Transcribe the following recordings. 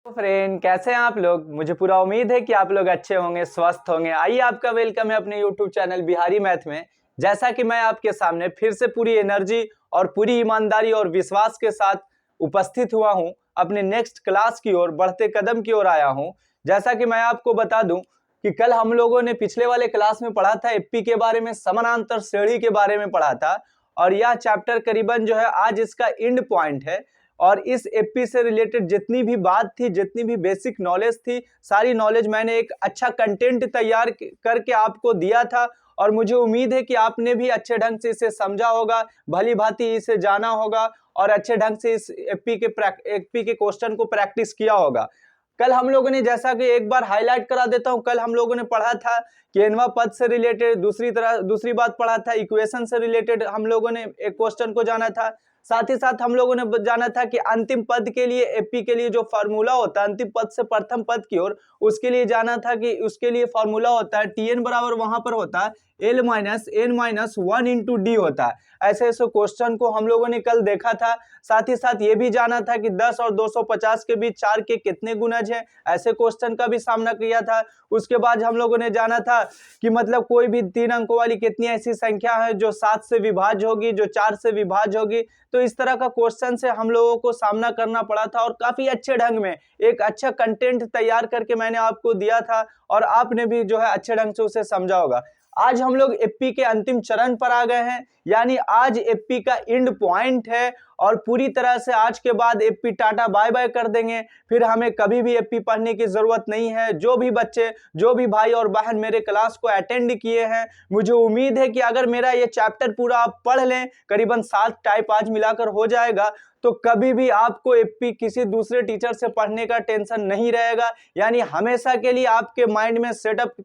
तो फ्रेंड, कैसे हैं आप लोग। मुझे पूरा उम्मीद है कि आप लोग अच्छे होंगे, स्वस्थ होंगे। आइए, आपका वेलकम है अपने यूट्यूब चैनल बिहारी मैथ में। जैसा कि मैं आपके सामने फिर से पूरी एनर्जी और पूरी ईमानदारी और विश्वास के साथ उपस्थित हुआ हूं, अपने नेक्स्ट क्लास की ओर, बढ़ते कदम की ओर आया हूं। जैसा कि मैं आपको बता दूं कि कल हम लोगों ने पिछले वाले क्लास में पढ़ा था एपी के बारे में, समानांतर श्रेणी के बारे में पढ़ा था। और यह चैप्टर करीबन जो है आज इसका एंड पॉइंट है। और इस एपी से रिलेटेड जितनी भी बात थी, जितनी भी बेसिक नॉलेज थी, सारी नॉलेज मैंने एक अच्छा कंटेंट तैयार करके आपको दिया था। और मुझे उम्मीद है कि आपने भी अच्छे ढंग से इसे समझा होगा, भली भांति इसे जाना होगा और अच्छे ढंग से इस एपी के क्वेश्चन को प्रैक्टिस किया होगा। कल हम लोगों ने, जैसा कि एक बार हाईलाइट करा देता हूं, कल हम लोगों ने पढ़ा था कि एनवा पद से रिलेटेड, दूसरी बात पढ़ा था इक्वेशन से रिलेटेड हम लोगों ने एक क्वेश्चन को जाना था। साथ ही साथ हम लोगों ने जाना था कि अंतिम पद के लिए, एपी के लिए जो फार्मूला होता है अंतिम पद से प्रथम पद की ओर, उसके लिए जाना था कि उसके लिए फार्मूला होता है टीएन बराबर वहां पर होता है l minus n minus 1 into D होता है। ऐसे ऐसे क्वेश्चन को हम लोगों ने कल देखा था। साथ ही साथ ये भी जाना था कि 10 और 250 के बीच 4 के कितने गुणज हैं, ऐसे क्वेश्चन का भी सामना किया था। उसके बाद हम लोगों ने जाना था कि मतलब कोई भी 3 अंकों वाली कितनी ऐसी संख्या है जो 7 से विभाज्य होगी, जो 4 से विभाज्य होगी। तो इस तरह का क्वेश्चन से हम लोगों को सामना करना पड़ा था और काफी अच्छे ढंग में एक अच्छा कंटेंट तैयार करके मैंने आपको दिया था और आपने भी जो है अच्छे ढंग से उसे समझा होगा। आज हम लोग एपी के अंतिम चरण पर आ गए हैं, यानी आज एपी का एंड पॉइंट है और पूरी तरह से आज के बाद एपी टाटा बाय बाय कर देंगे। फिर हमें कभी भी एपी पढ़ने की जरूरत नहीं है। जो भी बच्चे, जो भी भाई और बहन मेरे क्लास को अटेंड किए हैं, मुझे उम्मीद है कि अगर मेरा ये चैप्टर पूरा आप पढ़ लें, करीबन 7 टाइप आज मिलाकर हो जाएगा, तो कभी भी आपको एपी किसी दूसरे टीचर से पढ़ने का टेंशन नहीं रहेगा। यानी हमेशा के लिए आपके माइंड में सेटअप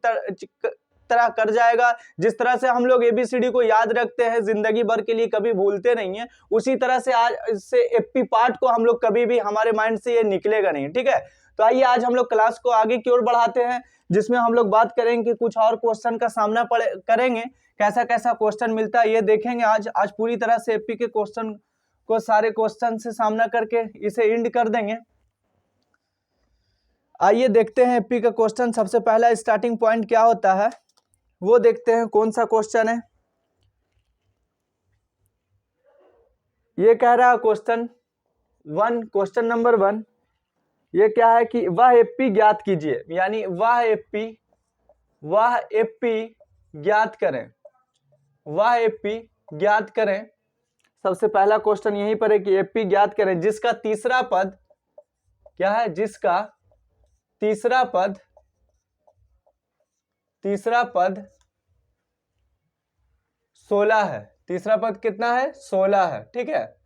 तरह कर जाएगा। जिस तरह से हम लोग एबीसीडी को याद रखते हैं, जिंदगी भर के लिए कभी भूलते नहीं है, उसी तरह से आज से एपी पार्ट को हम लोग कभी भी, हमारे माइंड से ये निकलेगा नहीं। ठीक है, तो आइए आज हम लोग क्लास को आगे की ओर बढ़ाते हैं, जिसमें हम लोग बात करेंगे कि कुछ और क्वेश्चन का सामना करेंगे, कैसा कैसा क्वेश्चन मिलता है ये देखेंगे। आज पूरी तरह से एपी के क्वेश्चन को, सारे क्वेश्चन से सामना करके इसे एंड कर देंगे। आइए देखते हैं एपी का क्वेश्चन। सबसे पहला स्टार्टिंग पॉइंट क्या होता है वो देखते हैं। कौन सा क्वेश्चन है ये? कह रहा है क्वेश्चन नंबर 1, ये क्या है कि वह एपी ज्ञात कीजिए, यानी वह एपी ज्ञात करें, वह एपी ज्ञात करें। सबसे पहला क्वेश्चन यहीं पर है कि एपी ज्ञात करें जिसका तीसरा पद क्या है, जिसका तीसरा पद 16 है। तीसरा पद कितना है? 16 है। ठीक है,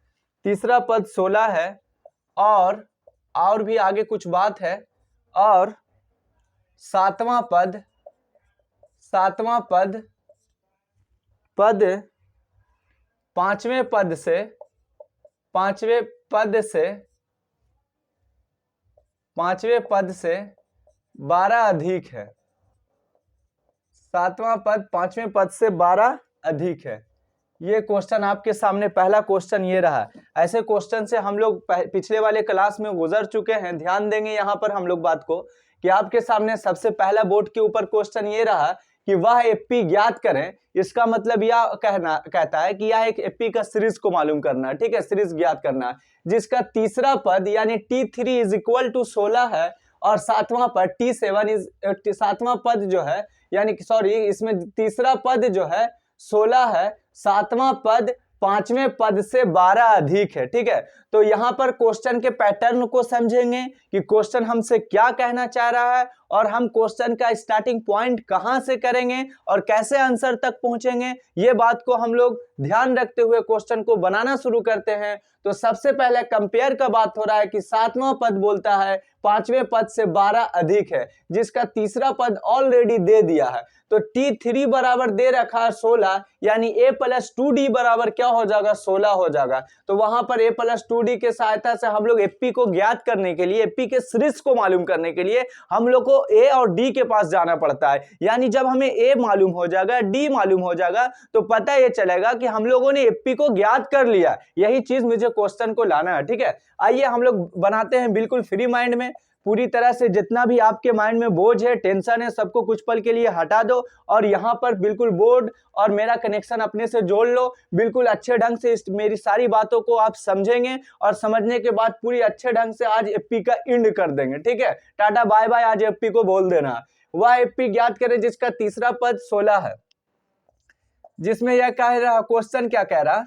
तीसरा पद 16 है और भी आगे कुछ बात है। और सातवां पद पांचवें पद से 12 अधिक है। सातवां पद पांचवें पद से 12 अधिक है। ये क्वेश्चन आपके सामने, पहला क्वेश्चन ये रहा। ऐसे क्वेश्चन से हम लोग पिछले वाले क्लास में गुजर चुके हैं। ध्यान देंगे यहाँ पर हम लोग बात को कि आपके सामने सबसे पहला बोर्ड के ऊपर क्वेश्चन ये रहा कि वह एपी ज्ञात करें। इसका मतलब यह कहता है कि यह एक एपी का सीरीज को मालूम करना है। ठीक है, सीरीज ज्ञात करना है जिसका तीसरा पद यानी T3 इज इक्वल टू 16 है और सातवां पद सातवां पद जो है, यानी सॉरी, इसमें तीसरा पद जो है 16 है, सातवां पद पांचवें पद से 12 अधिक है। ठीक है, तो यहां पर क्वेश्चन के पैटर्न को समझेंगे कि क्वेश्चन हमसे क्या कहना चाह रहा है और हम क्वेश्चन का स्टार्टिंग पॉइंट कहां से करेंगे और कैसे आंसर तक पहुंचेंगे। ये बात को हम लोग ध्यान रखते हुए क्वेश्चन को बनाना शुरू करते हैं। तो सबसे पहले कंपेयर का बात हो रहा है कि सातवां पद बोलता है पांचवें पद से 12 अधिक है, जिसका तीसरा पद ऑलरेडी दे दिया है। तो T3 बराबर दे रखा है 16, यानी a प्लस 2d बराबर क्या हो जाएगा? 16 हो जाएगा। तो वहां पर a प्लस 2d के सहायता से हम लोग एपी को ज्ञात करने के लिए, एपी के सीरीज को मालूम करने के लिए हम लोग को a और d के पास जाना पड़ता है। यानी जब हमें a मालूम हो जाएगा, d मालूम हो जाएगा, तो पता ये चलेगा कि हम लोगों ने एपी को ज्ञात कर लिया। यही चीज मुझे क्वेश्चन को लाना है। ठीक है, आइए हम लोग बनाते हैं बिल्कुल फ्री माइंड में। पूरी तरह से जितना भी आपके माइंड में बोझ है, टेंशन है, सबको कुछ पल के लिए हटा दो और यहाँ पर बिल्कुल बोर्ड और मेरा कनेक्शन अपने से जोड़ लो। बिल्कुल अच्छे ढंग से मेरी सारी बातों को आप समझेंगे और समझने के बाद पूरी अच्छे ढंग से आज एफपी का एंड कर देंगे। ठीक है, टाटा बाय बाय, आज एफपी को बोल देना। वह एफपी ज्ञात करें जिसका तीसरा पद 16 है, जिसमें यह कह रहा, क्वेश्चन क्या कह रहा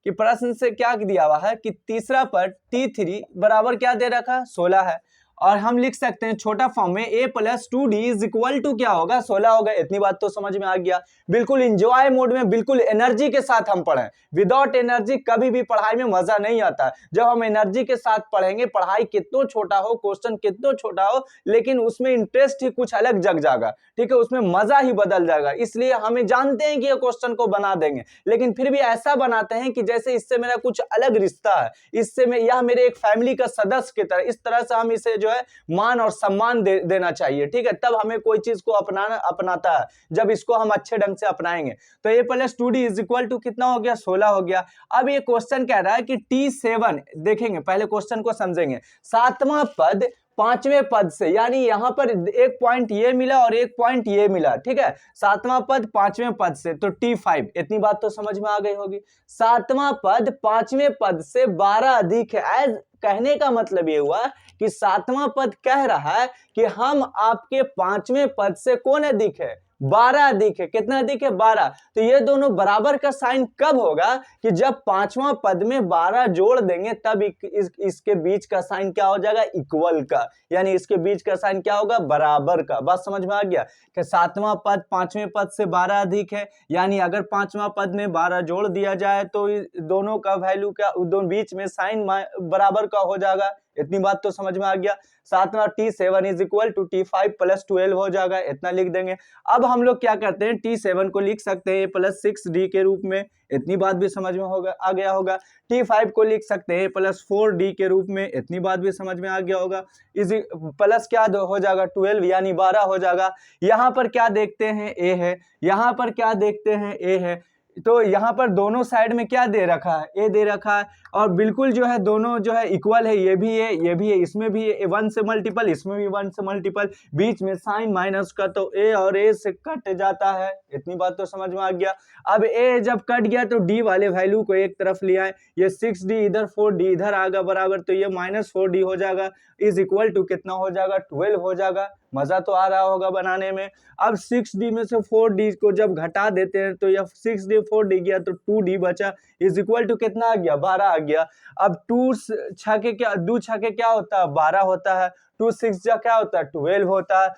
कि प्रश्न से क्या दिया हुआ है कि तीसरा पद T3 बराबर क्या दे रखा, 16 है। और हम लिख सकते हैं छोटा फॉर्म में a plus 2d is equal to क्या होगा, 16 होगा। इतनी बात तो समझ में आ गया। बिल्कुल इंजॉय मोड में, बिल्कुल एनर्जी के साथ हम पढ़ें। विदाउट एनर्जी कभी भी पढ़ाई में मजा नहीं आता। जब हम एनर्जी के साथ पढ़ेंगे, पढ़ाई कितना छोटा हो, क्वेश्चन कितना छोटा हो, लेकिन उसमें इंटरेस्ट ही कुछ अलग जग जाएगा। ठीक है, उसमें मजा ही बदल जाएगा। इसलिए हमें जानते हैं कि ये क्वेश्चन को बना देंगे, लेकिन फिर भी ऐसा बनाते हैं कि जैसे इससे मेरा कुछ अलग रिश्ता है, इससे यह मेरे एक फैमिली का सदस्य की तरह, इस तरह से हम इसे जो है मान और सम्मान देना चाहिए। ठीक है, तब हमें कोई चीज को अपनाता है, जब इसको हम अच्छे ढंग से अपनाएंगे। तो a plus 2d is equal to कितना हो गया, 16 हो गया। अब ये क्वेश्चन कह रहा है कि T7, देखेंगे पहले क्वेश्चन को समझेंगे। सातवां पद पांचवें पद से, यानी यहां पर एक पॉइंट ये मिला और एक पॉइंट ये मिला। ठीक है, सातवां पद पांचवें पद से, तो T5। इतनी बात तो समझ में आ गई होगी। सातवां पद पांचवें पद से 12 अधिक है। कहने का मतलब ये हुआ कि सातवां पद कह रहा है कि हम आपके पांचवें पद से कौन अधिक है, 12 अधिक है। कितना अधिक है, 12। तो ये दोनों बराबर का साइन कब होगा कि जब पांचवां पद में 12 जोड़ देंगे, तब इसके बीच का साइन क्या हो जाएगा, इक्वल का। यानी इसके बीच का साइन क्या होगा, बराबर का। बात समझ में आ गया कि सातवां पद पांचवें पद से 12 अधिक है, यानी अगर पांचवां पद में 12 जोड़ दिया जाए तो दोनों का वैल्यू क्या, दोनों बीच में साइन बराबर का हो जाएगा। इतनी बात तो समझ में आ गया। सातवां T7 is equal to T5 plus 12 हो जाएगा। इतना लिख देंगे। अब हम लोग क्या करते हैं, T7 को लिख सकते हैं a प्लस 6d के रूप में। इतनी बात भी समझ में होगा, आ गया होगा। T5 को लिख सकते हैं a प्लस 4d के रूप में। इतनी बात भी समझ में आ गया होगा। इस प्लस क्या हो जाएगा, 12, यानी 12 हो जाएगा। यहाँ पर क्या देखते हैं, a है। यहाँ पर क्या देखते हैं, a है। तो यहाँ पर दोनों साइड में क्या दे रखा है, ए दे रखा है। और बिल्कुल जो है दोनों जो है इक्वल है, ये भी है, ये भी है, इसमें भी है 1 से मल्टीपल, इसमें भी 1 से मल्टीपल। बीच में साइन माइनस का, तो ए और ए से कट जाता है। इतनी बात तो समझ में आ गया। अब ए जब कट गया तो डी वाले वैल्यू को एक तरफ ले आए। ये 6d इधर, 4d इधर आगा बराबर, तो ये -4d हो जाएगा। इज इक्वल टू कितना हो जाएगा, 12 हो जाएगा। मजा तो आ रहा होगा बनाने में। अब 6d में से 4d को जब घटा देते हैं तो यह 6d 4d गया तो 2d बचा। इज इक्वल टू कितना आ गया, 12 आ गया। अब 2 छके क्या, 2 छके क्या होता है, 12 होता है। 2 6 जा क्या होता है, 12 होता है।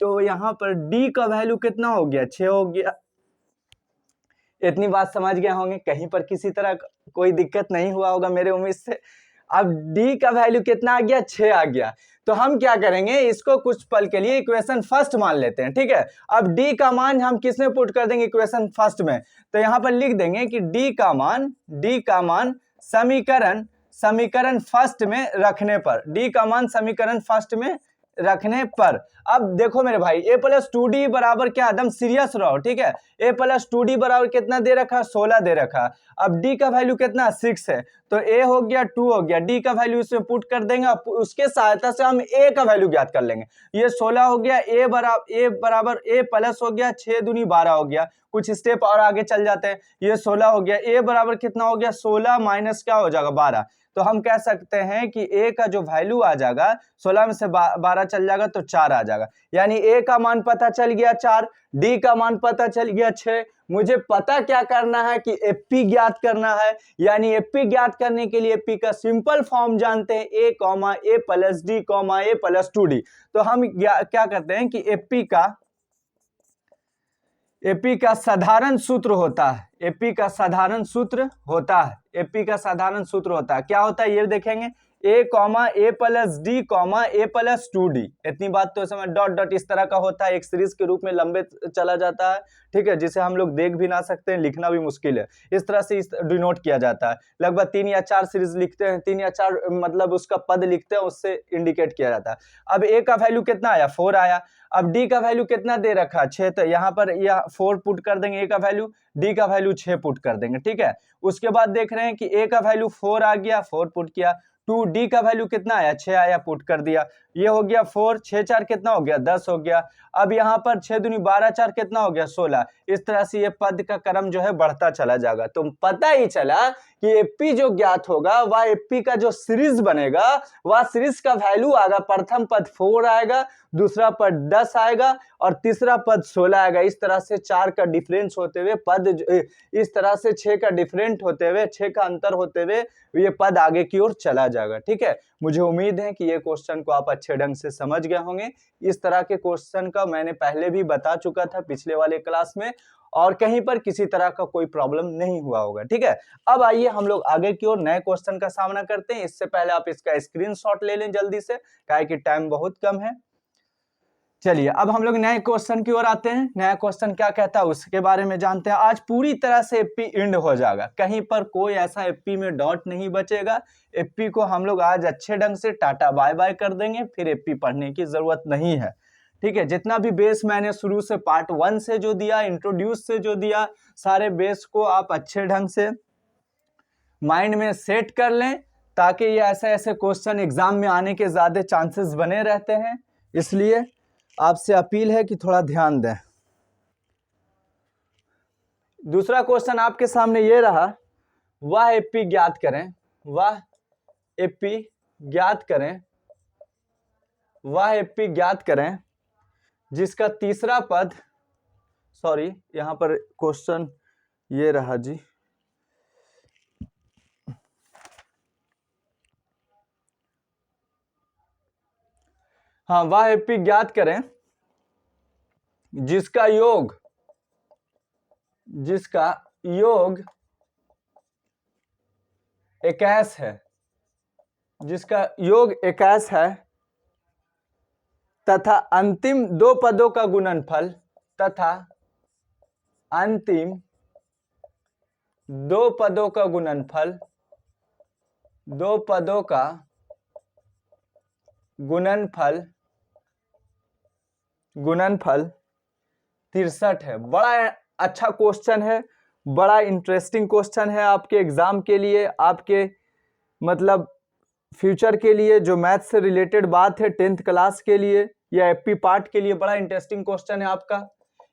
तो यहाँ पर d का वैल्यू कितना हो गया, 6 हो गया। इतनी बात समझ गए होंगे, कहीं पर किसी तरह कोई दिक्कत नहीं हुआ होगा मेरे उम्मीद से। अब d का वैल्यू कितना आ गया, 6 आ गया। तो हम क्या करेंगे, इसको कुछ पल के लिए इक्वेशन फर्स्ट मान लेते हैं। ठीक है, अब d का मान हम किस में पुट कर देंगे, इक्वेशन फर्स्ट में। तो यहाँ पर लिख देंगे कि d का मान समीकरण फर्स्ट में रखने पर, d का मान समीकरण फर्स्ट में रखने पर। अब देखो मेरे भाई, a प्लस 2d बराबर क्या, एकदम सीरियस रहो। ठीक है, a प्लस 2d बराबर कितना दे रखा, 16 दे रखा। अब d का वैल्यू कितना, 6 है। तो a हो गया, 2 हो गया। d का वैल्यू इसमें पुट कर देंगे, उसके सहायता से हम a का वैल्यू ज्ञात कर लेंगे। ये 16 हो गया, a बराबर a प्लस हो गया, 6 दूनी 12 हो गया। कुछ स्टेप और आगे चल जाते हैं। ये 16 हो गया, a बराबर कितना हो गया, 16 माइनस क्या हो जाएगा, 12। तो हम कह सकते हैं कि a का जो वैल्यू आ जाएगा, 16 में से 12 चल जाएगा तो 4 आ जाएगा। यानी a का मान पता चल गया 4, d का मान पता चल गया 6। मुझे पता क्या करना है कि एपी ज्ञात करना है। यानी एपी ज्ञात करने के लिए एपी का सिंपल फॉर्म जानते हैं, a plus d a plus 2d। तो हम क्या करते हैं कि एपी का साधारण सूत्र होता है। एपी का साधारण सूत्र होता है। एपी का साधारण सूत्र होता है, क्या होता है ये देखेंगे, a plus d a plus 2d। इतनी बात तो समझ। डॉट डॉट इस तरह का होता है, एक सीरीज के रूप में लंबे चला जाता है। ठीक है, जिसे हम लोग देख भी ना सकते हैं, लिखना भी मुश्किल है। इस तरह से डिनोट किया जाता है। लगभग 3 या 4 सीरीज लिखते हैं, 3 या 4 मतलब उसका पद लिखते हैं, उससे इंडिकेट किया जाता है। अब a का वैल्यू कितना आया, 4 आया। अब d का वैल्यू कितना दे रखा, 6। तो यहाँ पर यह 4 पुट कर देंगे a का वैल्यू, d का वैल्यू 6 पुट कर देंगे। ठीक है, उसके बाद देख रहे हैं कि a का वैल्यू 4 आ गया, 4 पुट किया। 2d का वैल्यू कितना आया 6 आया, पुट कर दिया। ये हो गया 4, 6 4 कितना हो गया 10 हो गया। अब यहाँ पर 6 दूनी 12 4 कितना हो गया 16। इस तरह से ये पद का क्रम जो है बढ़ता चला जाएगा। तो पता ही चला कि एपी जो ज्ञात होगा वह एपी का जो सीरीज बनेगा वह सीरीज का वैल्यू आएगा, प्रथम पद 4 आएगा, दूसरा पद 10 आएगा और तीसरा पद 16 आएगा। इस तरह से 4 का डिफरेंस होते हुए पद, इस तरह से 6 का डिफरेंट होते हुए, 6 का अंतर होते हुए ये पद आगे की ओर चला जाएगा। ठीक है, मुझे उम्मीद है कि ये क्वेश्चन को आप अच्छे ढंग से समझ गए होंगे। इस तरह के क्वेश्चन का मैंने पहले भी बता चुका था पिछले वाले क्लास में, और कहीं पर किसी तरह का कोई प्रॉब्लम नहीं हुआ होगा। ठीक है, अब आइए हम लोग आगे की ओर नए क्वेश्चन का सामना करते हैं। इससे पहले आप इसका स्क्रीनशॉट ले लें जल्दी से, काहे कि टाइम बहुत कम है। चलिए अब हम लोग नए क्वेश्चन की ओर आते हैं। नया क्वेश्चन क्या कहता है उसके बारे में जानते हैं। आज पूरी तरह से एपी एंड हो जाएगा, कहीं पर कोई ऐसा एपी में डॉट नहीं बचेगा। एपी को हम लोग आज अच्छे ढंग से टाटा बाय बाय कर देंगे, फिर एपी पढ़ने की जरूरत नहीं है। ठीक है, जितना भी बेस मैंने शुरू से पार्ट 1 से जो दिया, इंट्रोड्यूस से जो दिया, सारे बेस को आप अच्छे ढंग से माइंड में सेट कर लें, ताकि ये ऐसे ऐसे क्वेश्चन एग्जाम में आने के ज्यादा चांसेस बने रहते हैं। इसलिए आपसे अपील है कि थोड़ा ध्यान दें। दूसरा क्वेश्चन आपके सामने ये रहा, वह एपी ज्ञात करें, वह एपी ज्ञात करें, वह एपी ज्ञात करें जिसका तीसरा पद, सॉरी यहां पर क्वेश्चन ये रहा जी, हाँ, वह एपी ज्ञात करें जिसका योग 21 है, जिसका योग 21 है तथा अंतिम दो पदों का गुणनफल, तथा अंतिम दो पदों का गुणनफल, दो पदों का गुणनफल 63 है। बड़ा अच्छा क्वेश्चन है, बड़ा इंटरेस्टिंग क्वेश्चन है आपके एग्जाम के लिए, आपके मतलब फ्यूचर के लिए, जो मैथ से रिलेटेड बात है 10th क्लास के लिए या एपी पार्ट के लिए बड़ा इंटरेस्टिंग क्वेश्चन है आपका।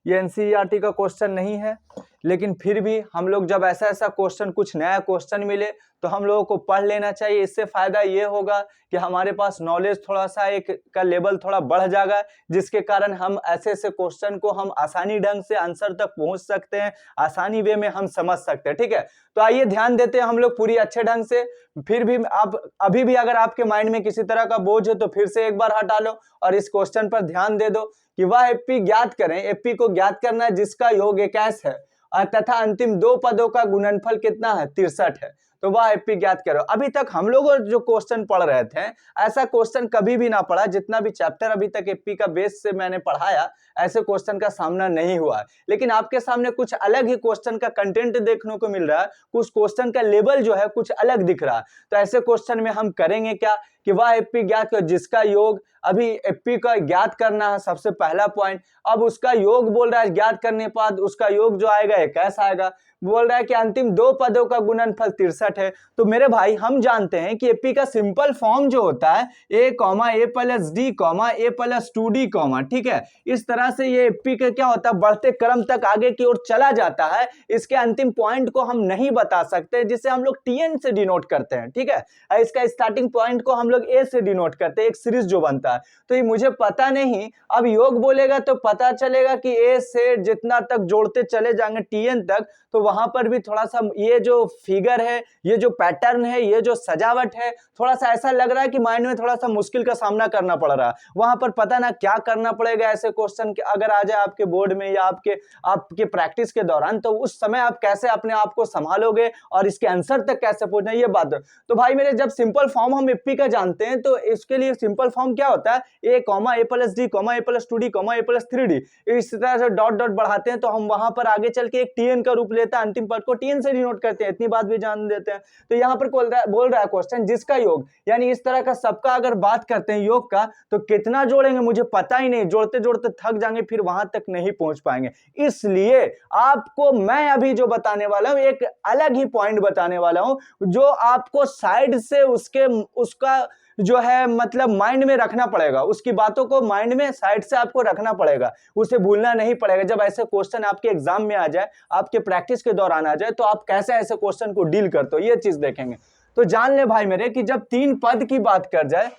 ये एनसीईआरटी का क्वेश्चन नहीं है, लेकिन फिर भी हम लोग जब ऐसा ऐसा क्वेश्चन, कुछ नया क्वेश्चन मिले तो हम लोगों को पढ़ लेना चाहिए। इससे फायदा ये होगा कि हमारे पास नॉलेज थोड़ा सा एक का लेवल थोड़ा बढ़ जाएगा, जिसके कारण हम ऐसे ऐसे क्वेश्चन को हम आसानी ढंग से आंसर तक पहुंच सकते हैं, आसानी वे में हम समझ सकते हैं। ठीक है, तो आइए ध्यान देते हैं हम लोग पूरी अच्छे ढंग से। फिर भी आप अभी भी अगर आपके माइंड में किसी तरह का बोझ है तो फिर से एक बार हटा लो और इस क्वेश्चन पर ध्यान दे दो कि वह एपी ज्ञात करें, एपी को ज्ञात करना है जिसका योग 21 है तथा अंतिम दो पदों का गुणनफल कितना है 63 है। तो वह एपी ज्ञात करो। अभी तक हम लोग जो क्वेश्चन पढ़ रहे थे, ऐसा क्वेश्चन कभी भी ना पढ़ा, जितना भी चैप्टर अभी तक एपी का बेस से मैंने पढ़ाया, ऐसे क्वेश्चन का सामना नहीं हुआ। लेकिन आपके सामने कुछ अलग ही क्वेश्चन का कंटेंट देखने को मिल रहा है, कुछ क्वेश्चन का लेवल जो है कुछ अलग दिख रहा है। तो ऐसे क्वेश्चन में हम करेंगे क्या कि वह एपी ज्ञात करो जिसका योग, अभी एपी का ज्ञात करना है सबसे पहला पॉइंट। अब उसका योग बोल रहा है, ज्ञात करने के बाद उसका योग जो आएगा 21 आएगा। बोल रहा है कि अंतिम दो पदों का गुणनफल 63 है। तो मेरे भाई हम जानते हैं कि एपी का सिंपल फॉर्म जो होता है a, a plus D, a plus 2d, ठीक है। इस तरह से ये एपी का क्या होता है, बढ़ते क्रम तक आगे की ओर चला जाता है। इसके अंतिम पॉइंट को हम नहीं बता सकते, जिसे हम लोग tn से डिनोट करते हैं। ठीक है, इसका स्टार्टिंग पॉइंट को हम लोग a से डिनोट करते हैं, एक सीरीज जो बनता है। तो ये मुझे पता नहीं, अब योग बोलेगा तो पता चलेगा कि a से जितना तक जोड़ते चले जाएंगे tn तक, तो वहां पर भी थोड़ा सा ये जो फिगर है, ये जो पैटर्न है, ये जो सजावट है, थोड़ा सा ऐसा लग रहा है कि माइंड में थोड़ा सा मुश्किल का सामना करना पड़ रहा है। वहां पर पता ना क्या करना पड़ेगा। ऐसे क्वेश्चन अगर आ जाए आपके बोर्ड में या आपके प्रैक्टिस के दौरान, तो उस समय आप कैसे अपने आप को संभालोगे और इसके आंसर तक कैसे पहुंचना, ये बात। तो भाई मेरे, जब सिंपल फॉर्म हम एपी का जानते हैं तो इसके लिए सिंपल फॉर्म क्या होता है, ए कॉमा ए प्लस डी कॉमा ए प्लस 2d कॉमा ए प्लस 3d। इस तरह से डॉट डॉट बढ़ाते हैं तो हम वहां पर आगे चल के एक टीएन का रूप लेता है, अंतिम पद को टीएन से डिनोट करते हैं, इतनी बात भी जान देते हैं। तो यहाँ पर बोल रहा है क्वेश्चन जिसका योग, यानी इस तरह का सबका अगर बात करते हैं योग का तो कितना जोड़ेंगे मुझे पता ही नहीं, जोड़ते जोड़ते थक जाएंगे, फिर वहां तक नहीं पहुंच पाएंगे। इसलिए आपको मैं अभी जो बताने वाला हूं एक अलग ही पॉइंट बताने वाला हूं जो आपको साइड से उसका जो है मतलब माइंड में रखना पड़ेगा, उसकी बातों को माइंड में साइड से आपको रखना पड़ेगा, उसे भूलना नहीं पड़ेगा। जब ऐसे क्वेश्चन आपके एग्जाम में आ जाए, आपके प्रैक्टिस के दौरान आ जाए, तो आप कैसे ऐसे क्वेश्चन को डील करते हो ये चीज देखेंगे। तो जान ले भाई मेरे कि जब 3 पद की बात कर जाए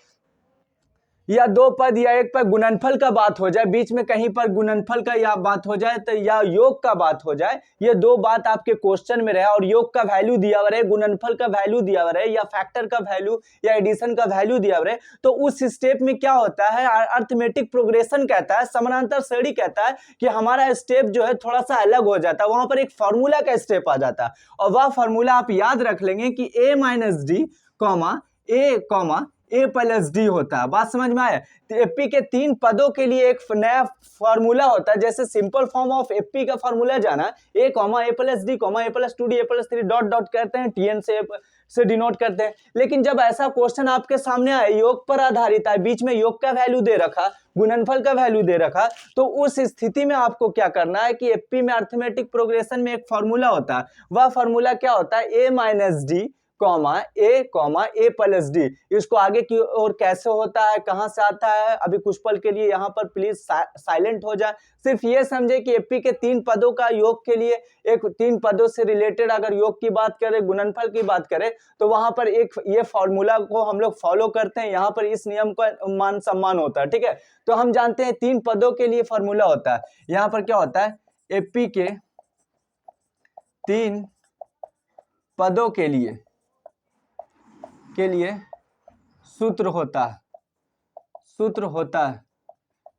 या 2 पद या 1 पद गुणनफल का बात हो जाए, बीच में कहीं पर गुणनफल का या बात हो जाए तो या योग का बात हो जाए, ये 2 बात आपके क्वेश्चन में रहे और योग का वैल्यू दिया हुआ रहे, गुणनफल का वैल्यू दिया हुआ रहे या फैक्टर का वैल्यू या एडिशन का वैल्यू दिया हुआ रहे, तो उस स्टेप में क्या होता है, अरिथमेटिक प्रोग्रेशन कहता है, समानांतर श्रेणी कहता है कि हमारा स्टेप जो है थोड़ा सा अलग हो जाता है, वहां पर एक फॉर्मूला का स्टेप आ जाता है और वह फॉर्मूला आप याद रख लेंगे कि a minus D comma A plus D होता है। बात समझ में आया। तो एपी के 3 पदों के लिए एक नया फॉर्मूला होता है, जैसे सिंपल फॉर्म ऑफ एपी का फॉर्मूला जाना ए कॉमा ए प्लस डी कॉमा ए प्लस 2d ए प्लस 3 डॉट डॉट करते हैं, टीएन से डिनोट करते हैं। लेकिन जब ऐसा क्वेश्चन आपके सामने आए, योग पर आधारित है, बीच में योग का वैल्यू दे रखा, गुणनफल का वैल्यू दे रखा, तो उस स्थिति में आपको क्या करना है कि एपी में अरिथमेटिक प्रोग्रेशन में एक फॉर्मूला होता है, वह फॉर्मूला क्या होता है, A minus D comma A plus D. इसको आगे की ओर कैसे होता है, कहां से आता है, अभी कुछ पल के लिए यहां पर प्लीज साइलेंट हो जाए। सिर्फ ये समझे कि एपी के 3 पदों का योग के लिए एक 3 पदों से रिलेटेड अगर योग की बात करें, गुणनफल की बात करें, तो वहां पर एक ये फॉर्मूला को हम लोग फॉलो करते हैं, यहाँ पर इस नियम का मान सम्मान होता है। ठीक है, तो हम जानते हैं 3 पदों के लिए फॉर्मूला होता है। यहाँ पर क्या होता है, एपी के 3 पदों के लिए सूत्र होता है।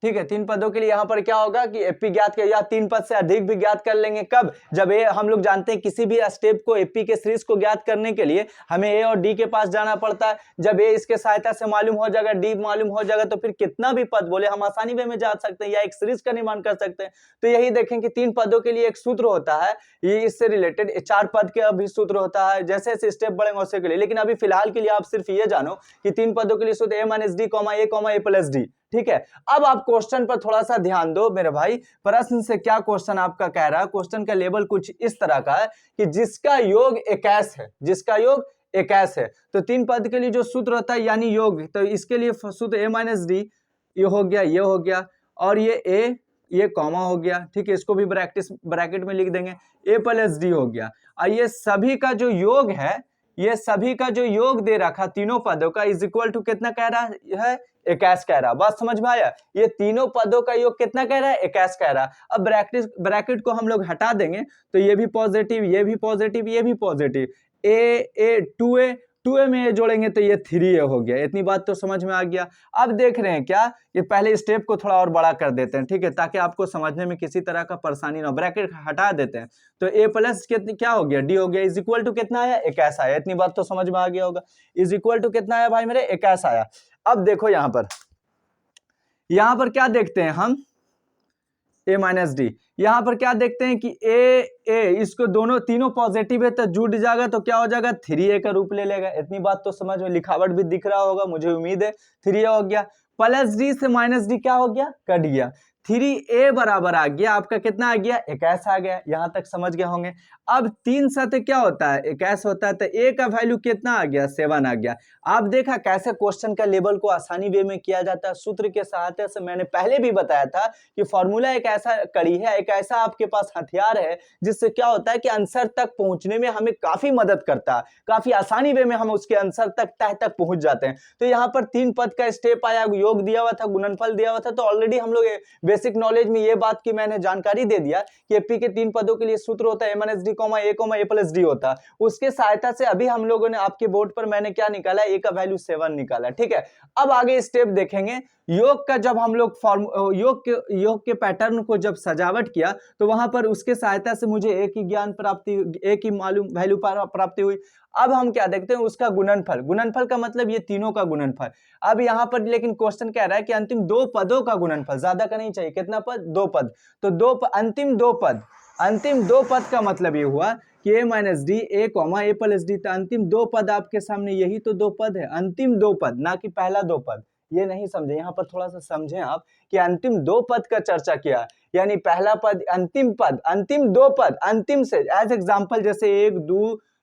ठीक है, 3 पदों के लिए यहाँ पर क्या होगा कि एपी ज्ञात कर या 3 पद से अधिक भी ज्ञात कर लेंगे। कब, जब ए हम लोग जानते हैं किसी भी स्टेप को एपी के सीरीज को ज्ञात करने के लिए हमें ए और डी के पास जाना पड़ता है। जब ए इसके सहायता से मालूम हो जाएगा, डी मालूम हो जाएगा, तो फिर कितना भी पद बोले हम आसानी वे में जा सकते हैं या एक सीरीज का निर्माण कर सकते हैं। तो यही देखें कि 3 पदों के लिए एक सूत्र होता है, ये इससे रिलेटेड 4 पद के भी सूत्र होता है, जैसे जैसे स्टेप बढ़ेंगे उसके लिए। लेकिन अभी फिलहाल के लिए आप सिर्फ ये जानो कि 3 पदों के लिए सूत्र ए माइनस डी कॉमा ए प्लस डी। ठीक है, अब आप क्वेश्चन पर थोड़ा सा ध्यान दो मेरे भाई। प्रश्न से क्या क्वेश्चन आपका कह रहा है, क्वेश्चन का लेवल कुछ इस तरह का है कि जिसका योग 21 है, जिसका योग 21 है, तो 3 पद के लिए जो सूत्र होता है यानी योग, तो इसके लिए सूत्र ए माइनस डी, ये हो गया और ये कॉमा हो गया। ठीक है, इसको भी ब्रैकेट में लिख देंगे, ए प्लस डी हो गया। और ये सभी का जो योग है, ये सभी का जो योग दे रखा तीनों पदों का इज इक्वल टू कितना कह रहा है, 21 कह रहा। बात समझ में आया, ये तीनों पदों का योग कितना कह रहा है, 21 कह रहा। अब ब्रैकेट को हम लोग हटा देंगे तो ये भी पॉजिटिव, ये भी पॉजिटिव, ये भी पॉजिटिव, ए 2a में ये जोड़ेंगे तो ये 3a हो गया। इतनी बात तो समझ में आ गया। अब देख रहे हैं क्या, ये पहले स्टेप को थोड़ा और बड़ा कर देते हैं, ठीक है, ताकि आपको समझने में किसी तरह का परेशानी ना हो। ब्रैकेट हटा देते हैं तो a प्लस क्या हो गया, डी हो गया, इज इक्वल टू कितना आया, 21 आया। इतनी बात तो समझ में आ गया होगा। इज इक्वल टू कितना आया भाई मेरे, 21 आया। अब देखो यहाँ पर क्या देखते हैं हम, ए माइनस डी, यहां पर क्या देखते हैं कि ए इसको तीनों पॉजिटिव है तो जुड़ जाएगा, तो क्या हो जाएगा, 3a का रूप ले लेगा। इतनी बात तो समझ में, लिखावट भी दिख रहा होगा, मुझे उम्मीद है। 3a हो गया, प्लस डी से माइनस डी क्या हो गया, कट गया। 3a बराबर आ गया आपका कितना आ गया, 21 आ गया। यहां तक समझ गए होंगे। अब 3 साथ क्या होता है, 21 होता है, तो a का वैल्यू कितना आ गया, 7 आ गया। आप देखा कैसे क्वेश्चन का लेवल को आसानी वे में किया जाता है, सूत्र के सहायता से। मैंने पहले भी बताया था कि फॉर्मूला एक ऐसा कड़ी है, एक ऐसा आपके पास हथियार है जिससे क्या होता है कि आंसर तक पहुंचने में हमें काफी मदद करता है, काफी आसानी वे में हम उसके आंसर तक पहुंच जाते हैं। तो यहाँ पर 3 पद का स्टेप आया, योग दिया हुआ था, गुणनफल दिया हुआ था, तो ऑलरेडी हम लोग बेसिक नॉलेज में ये बात की मैंने जानकारी दे दिया कि एपी के 3 पदों के लिए सूत्र होता है A minus D A plus D होता है। उसके सहायता से अभी हम लोगों ने आपके बोर्ड पर मैंने क्या निकाला, ए का वैल्यू 7 निकाला। ठीक है, अब आगे स्टेप देखेंगे। योग का जब हम लोग योग के पैटर्न को जब सजावट किया तो वहां पर उसके सहायता से मुझे एक ही ज्ञान प्राप्ति, एक ही मालूम वैल्यू प्राप्ति हुई। अब हम क्या देखते हैं, उसका गुणनफल। गुणनफल का मतलब ये तीनों का गुणनफल। अब यहाँ पर लेकिन क्वेश्चन कह रहा है कि अंतिम दो पदों का गुणनफल, ज्यादा का नहीं चाहिए, कितना पद, दो पद, तो अंतिम दो पद का मतलब ये हुआ कि a minus D A comma A plus D, तो अंतिम दो पद आपके सामने, यही तो दो पद है, अंतिम दो पद, ना कि पहला दो पद। ये नहीं समझे, यहाँ पर थोड़ा सा समझें आप कि अंतिम दो पद का चर्चा किया, यानी पहला पद, अंतिम दो पद, अंतिम से एज एग्जाम्पल, जैसे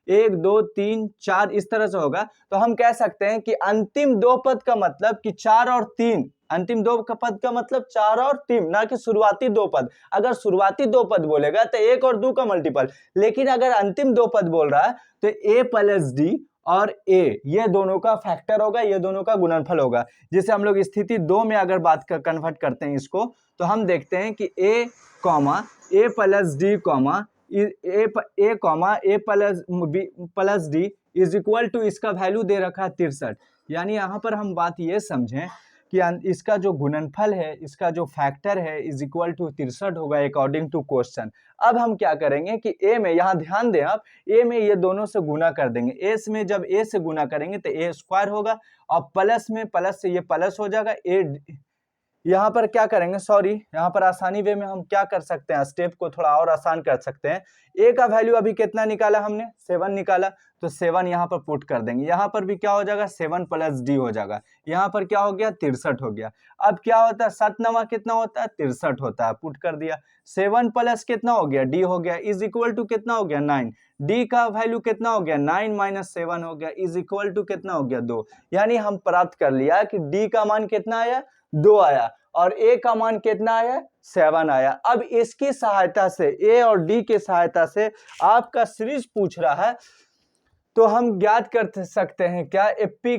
एक दो तीन चार इस तरह से होगा, तो हम कह सकते हैं कि अंतिम दो पद का मतलब कि चार और तीन, अंतिम दो पद का मतलब चार और तीन, ना कि शुरुआती दो पद। अगर शुरुआती दो पद बोलेगा तो एक और दो का मल्टीपल, लेकिन अगर अंतिम दो पद बोल रहा है तो ए प्लस डी और ए, ये दोनों का फैक्टर होगा, ये दोनों का गुणनफल होगा। जिसे हम लोग स्थिति दो में अगर बात कर कन्वर्ट करते हैं इसको, तो हम देखते हैं कि A plus D A plus D is equal to, इसका वैल्यू दे रखा है 63। यानी यहाँ पर हम बात ये समझें कि इसका जो गुणनफल है, इसका जो फैक्टर है इज इक्वल टू 63 होगा अकॉर्डिंग टू क्वेश्चन। अब हम क्या करेंगे कि ए में, यहाँ ध्यान दें आप, ए में ये दोनों से गुना कर देंगे, एस में जब ए से गुना करेंगे तो ए स्क्वायर होगा, और प्लस में प्लस से ये प्लस हो जाएगा, ए यहाँ पर क्या करेंगे, सॉरी, यहाँ पर आसानी वे में हम क्या कर सकते हैं, स्टेप को थोड़ा और आसान कर सकते हैं। ए का वैल्यू अभी कितना निकाला हमने, 7 निकाला, तो 7 यहाँ पर पुट कर देंगे, यहाँ पर भी क्या हो जाएगा, 7 प्लस डी हो जाएगा, यहाँ पर क्या हो गया, 63 हो गया। अब क्या होता है, 7 नमा कितना होता है, 63 होता है, पुट कर दिया, 7 प्लस कितना हो गया, डी हो गया, इज इक्वल टू कितना हो गया, 9, डी का वैल्यू कितना हो गया, 9 माइनस 7 हो गया, इज इक्वल टू कितना हो गया, 2। यानी हम प्राप्त कर लिया कि डी का मान कितना आया, 2 आया, और ए का मान कितना आया, 7 आया। अब इसकी सहायता से, ए और डी के सहायता से आपका सीरीज पूछ रहा है, तो हम ज्ञात कर सकते हैं क्या, एपी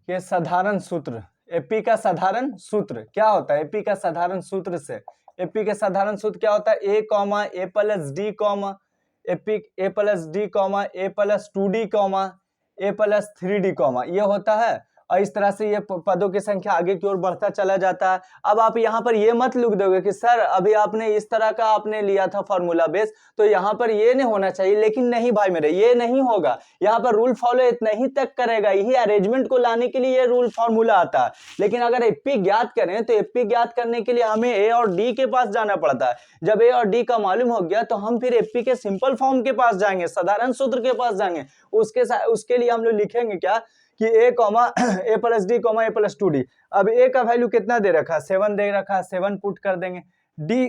के साधारण सूत्र, एपी का साधारण सूत्र क्या होता है, एपी का साधारण सूत्र से, एपी के साधारण सूत्र क्या होता है, ए कॉमा ए प्लस डी कॉमा एपी ए प्लस डी कॉमा ए प्लस 2d कॉमा ए प्लस 3d कॉमा, ये होता है। और इस तरह से ये पदों की संख्या आगे की ओर बढ़ता चला जाता है। अब आप यहाँ पर ये मत लिख दोगे कि सर अभी आपने इस तरह का आपने लिया था फॉर्मूला बेस, तो यहाँ पर ये नहीं होना चाहिए, लेकिन नहीं भाई मेरे, ये नहीं होगा। यहाँ पर रूल फॉलो इतना ही तक करेगा, यही अरेंजमेंट को लाने के लिए ये रूल फॉर्मूला आता है। लेकिन अगर एपी ज्ञात करें तो एपी ज्ञात करने के लिए हमें ए और डी के पास जाना पड़ता है। जब ए और डी का मालूम हो गया तो हम फिर एपी के सिंपल फॉर्म के पास जाएंगे, साधारण सूत्र के पास जाएंगे। उसके लिए हम लोग लिखेंगे क्या कि ए कॉमा ए प्लस डी कॉमा ए प्लस 2d। अब ए का वैल्यू कितना दे रखा है, 7 दे रखा है, 7 पुट कर देंगे, डी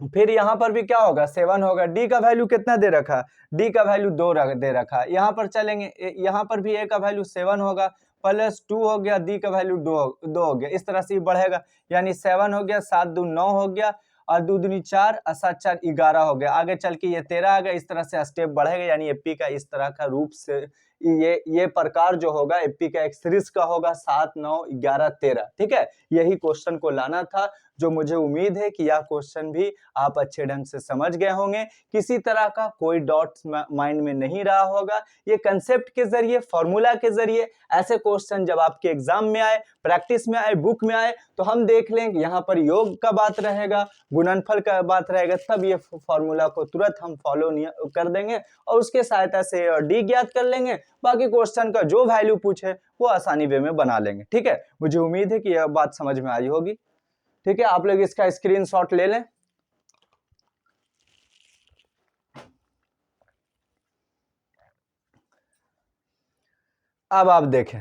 फिर यहाँ पर भी क्या होगा, 7 होगा, डी का वैल्यू कितना दे रखा है, डी का वैल्यू 2 दे रखा है, यहाँ पर चलेंगे, यहाँ पर भी ए का वैल्यू 7 होगा, प्लस 2 हो गया, डी का वैल्यू 2 हो गया, इस तरह से बढ़ेगा, यानी 7 हो गया, 7 दूनी 9 हो गया, और 2 दूनी 4 और 7 4 11 हो गया, आगे चल के ये 13 आ गया, इस तरह से स्टेप बढ़ेगा। यानी एपी का इस तरह का रूप से ये प्रकार जो होगा एपी का एक सीरीज का होगा, 7 9 11 13, ठीक है। यही क्वेश्चन को लाना था, जो मुझे उम्मीद है कि यह क्वेश्चन भी आप अच्छे ढंग से समझ गए होंगे, किसी तरह का कोई डाउट माइंड में नहीं रहा होगा। ये कंसेप्ट के जरिए, फॉर्मूला के जरिए ऐसे क्वेश्चन जब आपके एग्जाम में आए, प्रैक्टिस में आए, बुक में आए, तो हम देख लें यहाँ पर योग का बात रहेगा, गुणनफल का बात रहेगा, तब ये फॉर्मूला को तुरंत हम फॉलो कर देंगे और उसके सहायता से और डी ज्ञात कर लेंगे। बाकी क्वेश्चन का जो वैल्यू पूछे वो आसानी वे में बना लेंगे, ठीक है। मुझे उम्मीद है कि यह बात समझ में आई होगी, ठीक है। आप लोग इसका स्क्रीनशॉट ले लें। अब आप देखें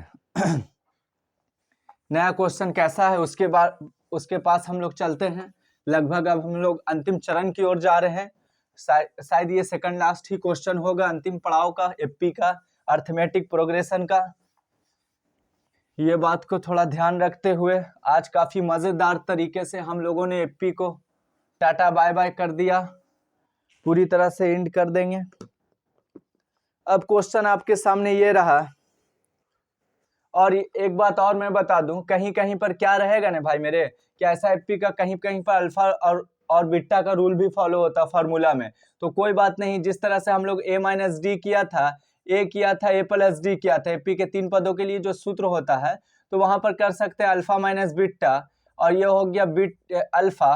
नया क्वेश्चन कैसा है, उसके पास हम लोग चलते हैं। लगभग अब हम लोग अंतिम चरण की ओर जा रहे हैं। शायद ये सेकंड लास्ट ही क्वेश्चन होगा अंतिम पड़ाव का, एपी का, अर्थमेटिक प्रोग्रेशन का। ये बात को थोड़ा ध्यान रखते हुए आज काफी मजेदार तरीके से हम लोगों ने एपी को टाटा बाय बाय कर दिया, पूरी तरह से एंड कर देंगे। अब क्वेश्चन आपके सामने ये रहा, और एक बात और मैं बता दूं, कहीं कहीं पर क्या रहेगा ना भाई मेरे, क्या ऐसा एपी का कहीं कहीं पर अल्फा और बीटा का रूल भी फॉलो होता फॉर्मूला में, तो कोई बात नहीं। जिस तरह से हम लोग ए माइनस डी किया था, ए प्लस डी किया था, एपी के 3 पदों के लिए जो सूत्र होता है, तो वहां पर कर सकते हैं अल्फा माइनस बीटा, और ये हो गया अल्फा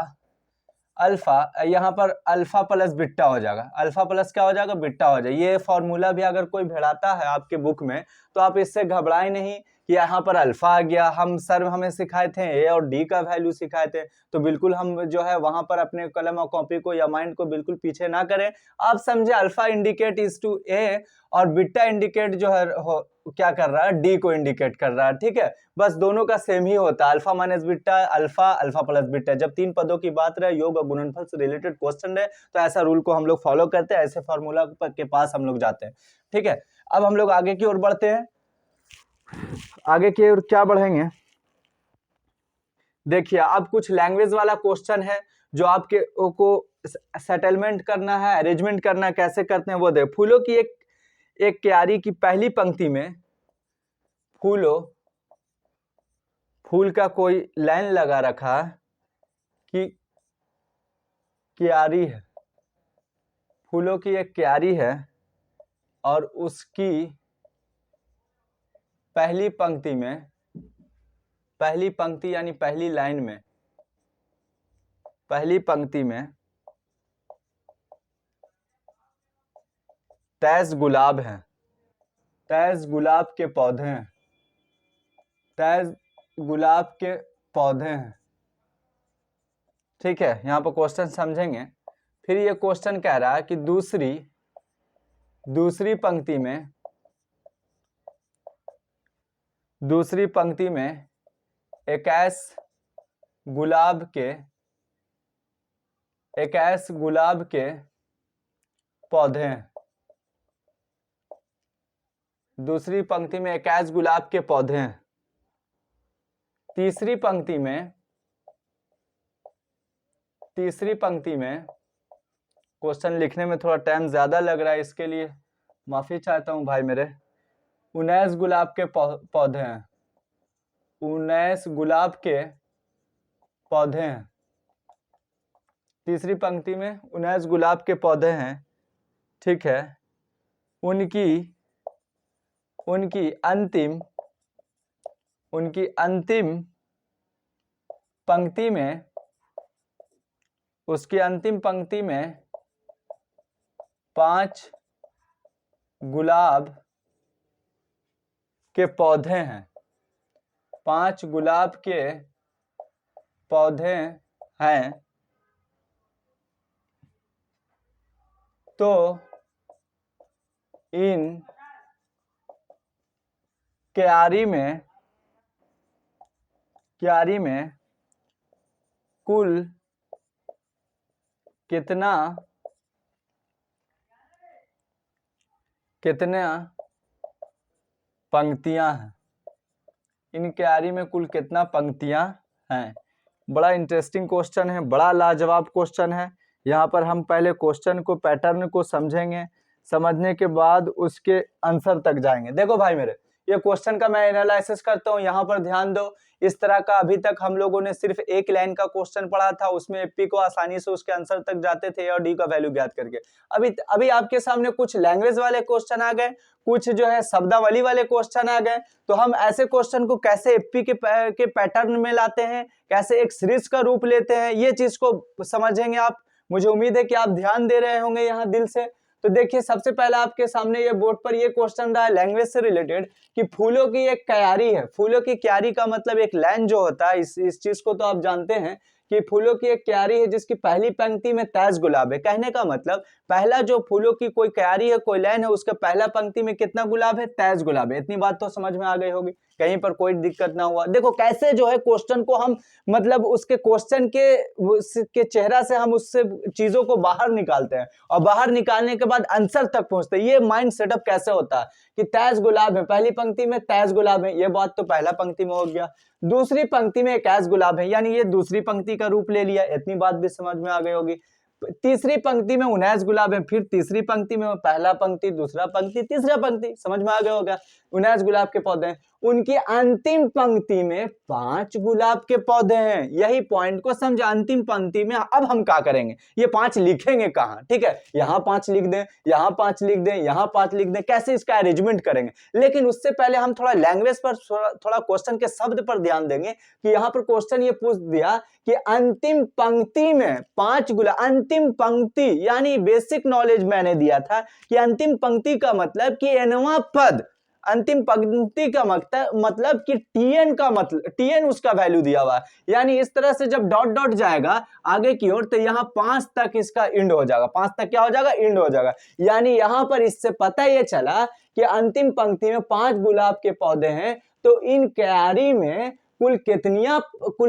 अल्फा, यहाँ पर अल्फा प्लस बीटा हो जाएगा, अल्फा प्लस क्या हो जाएगा, बीटा हो जाएगा। ये फॉर्मूला भी अगर कोई भिड़ाता है आपके बुक में तो आप इससे घबराए नहीं कि यहाँ पर अल्फा आ गया। हम सर हमें सिखाए थे ए और डी का वैल्यू सिखाए थे, तो बिल्कुल हम जो है वहां पर अपने कलम और कॉपी को या माइंड को बिल्कुल पीछे ना करें। आप समझे अल्फा इंडिकेट इज टू ए और बीटा इंडिकेट जो है क्या कर रहा है, डी को इंडिकेट कर रहा है, ठीक है। बस दोनों का सेम ही होता है, alpha minus beta, alpha alpha plus beta. जब तीन पदों की बात रहे, योग और गुणनफल से रिलेटेड क्वेश्चन है, तो ऐसा रूल को हम लोग फॉलो करते हैं, ऐसे फॉर्मूला के पास हम लोग जाते हैं, ठीक है। अब हम लोग आगे की ओर बढ़ते हैं। आगे की ओर क्या बढ़ेंगे, देखिए अब कुछ लैंग्वेज वाला क्वेश्चन है जो आपके को सेटलमेंट करना है, अरेंजमेंट करना है, कैसे करते हैं वो दे। फूलों की एक क्यारी की पहली पंक्ति में फूल का कोई लाइन लगा रखा कि क्यारी है, फूलों की एक क्यारी है और उसकी पहली पंक्ति में, पहली पंक्ति यानी पहली लाइन में, पहली पंक्ति में तेज गुलाब हैं, तेज गुलाब के पौधे हैं, तेज गुलाब के पौधे हैं, ठीक है। यहाँ पर क्वेश्चन समझेंगे। फिर ये क्वेश्चन कह रहा है कि दूसरी पंक्ति में 21 गुलाब के पौधे हैं, दूसरी पंक्ति में 21 गुलाब के पौधे हैं। तीसरी पंक्ति में क्वेश्चन लिखने में थोड़ा टाइम ज्यादा लग रहा है, इसके लिए माफी चाहता हूं भाई मेरे। 19 गुलाब के पौधे हैं, 19 गुलाब के पौधे हैं। तीसरी पंक्ति में 19 गुलाब के पौधे हैं, ठीक है। उनकी अंतिम पंक्ति में, उसकी अंतिम पंक्ति में 5 गुलाब के पौधे हैं, 5 गुलाब के पौधे हैं। तो इन क्यारी में कुल कितना पंक्तियां हैं, इन क्यारी में कुल कितना पंक्तियां हैं। बड़ा इंटरेस्टिंग क्वेश्चन है, बड़ा लाजवाब क्वेश्चन है। यहाँ पर हम पहले क्वेश्चन को, पैटर्न को समझेंगे, समझने के बाद उसके आंसर तक जाएंगे। देखो भाई मेरे, ये क्वेश्चन का मैं एनालिसिस करता हूँ, यहाँ पर ध्यान दो। इस तरह का अभी तक हम लोगों ने सिर्फ एक लाइन का क्वेश्चन पढ़ा था, उसमें एपी को आसानी से उसके आंसर तक जाते थे और डी का वैल्यू ज्ञात करके। अभी आपके सामने कुछ लैंग्वेज वाले क्वेश्चन आ गए, कुछ जो है शब्दावली वाले क्वेश्चन आ गए। तो हम ऐसे क्वेश्चन को कैसे एपी के पैटर्न में लाते हैं, कैसे एक सीरीज का रूप लेते हैं, ये चीज को समझेंगे आप। मुझे उम्मीद है कि आप ध्यान दे रहे होंगे यहाँ दिल से। तो देखिए सबसे पहला आपके सामने ये बोर्ड पर ये क्वेश्चन रहा है लैंग्वेज से रिलेटेड कि फूलों की एक क्यारी है। फूलों की क्यारी का मतलब एक लाइन जो होता है, इस चीज को तो आप जानते हैं कि फूलों की एक क्यारी है जिसकी पहली पंक्ति में तेज गुलाब है। कहने का मतलब पहला जो फूलों की कोई क्यारी है, कोई लाइन है, उसका पहला पंक्ति में कितना गुलाब है, तेज गुलाब है। इतनी बात तो समझ में आ गई होगी, कहीं पर कोई दिक्कत ना हुआ। देखो कैसे जो है क्वेश्चन को हम मतलब उसके क्वेश्चन के चेहरा से हम उससे चीजों को बाहर निकालते हैं और बाहर निकालने के बाद आंसर तक पहुंचते हैं। ये माइंड सेटअप कैसे होता है कि तेज गुलाब है, पहली पंक्ति में तेज गुलाब है, ये बात तो पहला पंक्ति में हो गया। दूसरी पंक्ति में 21 गुलाब है, यानी ये दूसरी पंक्ति का रूप ले लिया, इतनी बात भी समझ में आ गई होगी। तीसरी पंक्ति में 19 गुलाब है, फिर तीसरी पंक्ति में पहला पंक्ति, दूसरा पंक्ति, तीसरा पंक्ति, समझ में आ गया होगा। 19 गुलाब के पौधे हैं। उनकी अंतिम पंक्ति में 5 गुलाब के पौधे हैं। यही पॉइंट को समझ। अंतिम पंक्ति में अब हम क्या करेंगे, ये 5 लिखेंगे कहाँ, ठीक है, यहाँ 5 लिख दें, यहाँ 5 लिख दें, यहाँ 5 लिख दें, कैसे इसका अरेंजमेंट करेंगे। लेकिन उससे पहले हम थोड़ा लैंग्वेज पर, थोड़ा क्वेश्चन के शब्द पर ध्यान देंगे कि यहाँ पर क्वेश्चन ये पूछ दिया कि अंतिम पंक्ति में 5 गुलाब। अंतिम पंक्ति यानी बेसिक नॉलेज मैंने दिया था कि अंतिम पंक्ति का मतलब कि एनवां पद, अंतिम पंक्ति का मतलब कि टीएन का मतलब, टीएन उसका वैल्यू दिया हुआ है। यानी इस तरह से जब डॉट डॉट जाएगा आगे की ओर तो यहाँ 5 तक इसका इंड हो जाएगा। 5 तक क्या हो जाएगा, इंड हो जाएगा। यानी यहाँ पर इससे पता ये चला कि अंतिम पंक्ति में 5 गुलाब के पौधे हैं, तो इन क्यारी में कुल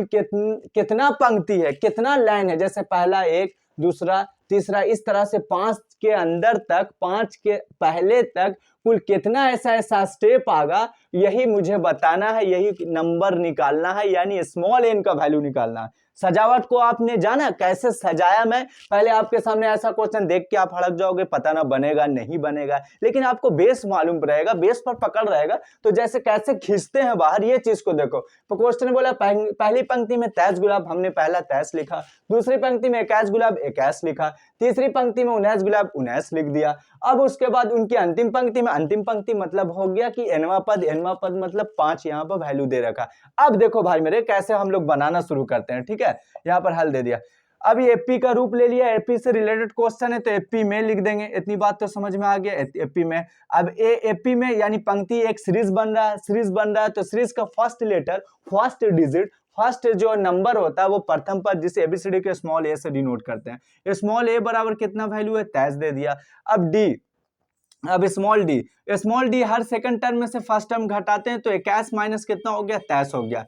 कितना पंक्ति है, कितना लाइन है। जैसे पहला एक, दूसरा, तीसरा, इस तरह से 5 के अंदर तक, 5 के पहले तक कुल कितना ऐसा स्टेप आगा, यही मुझे बताना है, यही नंबर निकालना है, यानी स्मॉल एन का वैल्यू निकालना है। सजावट को आपने जाना कैसे सजाया। मैं पहले आपके सामने ऐसा क्वेश्चन देख के आप हड़क जाओगे, पता ना बनेगा नहीं बनेगा, लेकिन आपको बेस मालूम रहेगा, बेस पर पकड़ रहेगा, तो जैसे कैसे खींचते हैं बाहर, ये चीज को देखो। तो क्वेश्चन बोला पहली पंक्ति में 23 गुलाब, हमने पहला 23 लिखा। दूसरी पंक्ति में 21 गुलाब, 21 लिखा। तीसरी पंक्ति में 19 गुलाब, 19 लिख दिया। अब उसके बाद उनकी अंतिम पंक्ति में, अंतिम पंक्ति मतलब हो गया कि एनवा पद मतलब 5 यहाँ पर वैल्यू दे रखा। अब देखो भाई मेरे कैसे हम लोग बनाना शुरू करते हैं, ठीक है। यहाँ पर हल दे दिया। अब ये एपी का रूप ले लिया, एपी से रिलेटेड क्वेश्चन है तो एपी में लिख देंगे, इतनी बात तो समझ में आ गया। एपी में अब एपी में यानी पंक्ति एक सीरीज बन रहा है, सीरीज बन रहा है तो सीरीज का first letter, first digit, first जो नंबर होता है वो प्रथम पद, जिसे एबीसीडी के स्मॉल ए से डिनोट करते हैं। स्मॉल ए बराबर कितना वैल्यू है, 23 दे दिया। अब डी, अब स्मॉल डी हर सेकंड टर्म में से फर्स्ट टर्म घटाते हैं तो 21 माइनस कितना हो गया, 23 हो गया।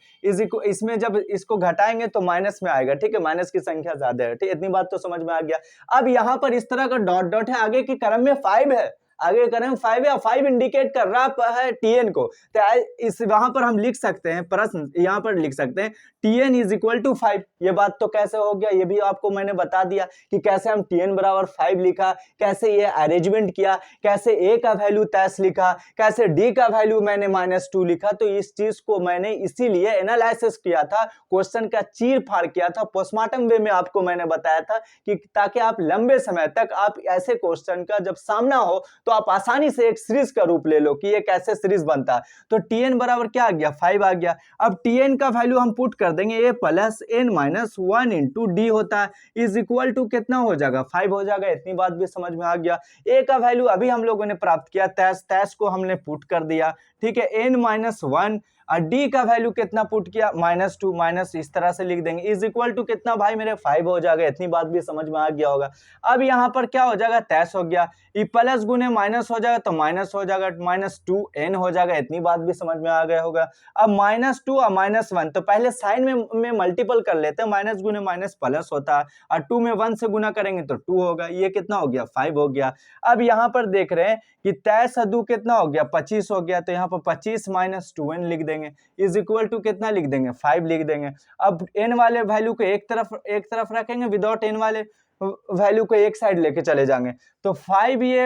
इसमें जब इसको घटाएंगे तो माइनस में आएगा, ठीक है, माइनस की संख्या ज्यादा है, ठीक, इतनी बात तो समझ में आ गया। अब यहाँ पर इस तरह का डॉट डॉट है, आगे के क्रम में 5 है, आगे क्रम में 5 है, 5 इंडिकेट कर रहा है टीएन को। तो इस वहां पर हम लिख सकते हैं, प्रश्न यहाँ पर लिख सकते हैं टीएन इज इक्वल टू 5। ये बात तो कैसे हो गया, ये भी आपको मैंने बता दिया कि कैसे हम टीएन बराबर 5 लिखा, कैसे ये अरेंजमेंट किया, कैसे ए का वैल्यू 23 लिखा, कैसे डी का वैल्यू मैंने -2 लिखा। तो इस चीज को मैंने इसीलिए एनालिसिस किया था, क्वेश्चन का चीर फाड़ किया था, पोस्टमार्टम वे में आपको मैंने बताया था कि ताकि आप लंबे समय तक आप ऐसे क्वेश्चन का जब सामना हो तो आप आसानी से एक सीरीज का रूप ले लो कि ये कैसे सीरीज बनता है। तो टीएन बराबर क्या आ गया, 5 आ गया। अब टीएन का वैल्यू हम पुट कर देंगे, A plus N minus 1 into D होता है, इज इक्वल टू कितना हो जाएगा, 5 हो जाएगा। इतनी बात भी समझ में आ गया। ए का वैल्यू अभी हम लोगों ने प्राप्त किया 23 को हमने पुट कर दिया, ठीक है, एन माइनस 1 और डी का वैल्यू कितना पुट किया, -2 माइनस इस तरह से लिख देंगे, इज इक्वल टू कितना भाई मेरे 5 हो जाएगा। इतनी बात भी समझ में आ गया होगा। अब यहाँ पर क्या हो जाएगा, 23 हो गया, ये प्लस गुने माइनस हो जाएगा तो माइनस हो जाएगा, -2n हो जाएगा। इतनी बात भी समझ में आ गया होगा। अब -2 और -1 तो पहले साइन में मल्टीपल कर लेते हैं, माइनस गुने माइनस प्लस होता है और 2 में 1 से गुना करेंगे तो 2 होगा। ये कितना हो गया, 5 हो गया। अब यहाँ पर देख रहे हैं कि 23 और 2 कितना हो गया, 25 हो गया। तो यहाँ पर 25 माइनस 2n लिख देंगे, इज इक्वल टू कितना लिख देंगे, 5 लिख देंगे। अब n वाले वैल्यू को एक तरफ रखेंगे, विदाउट n वाले वैल्यू को एक साइड लेके चले जाएंगे। तो 5 ये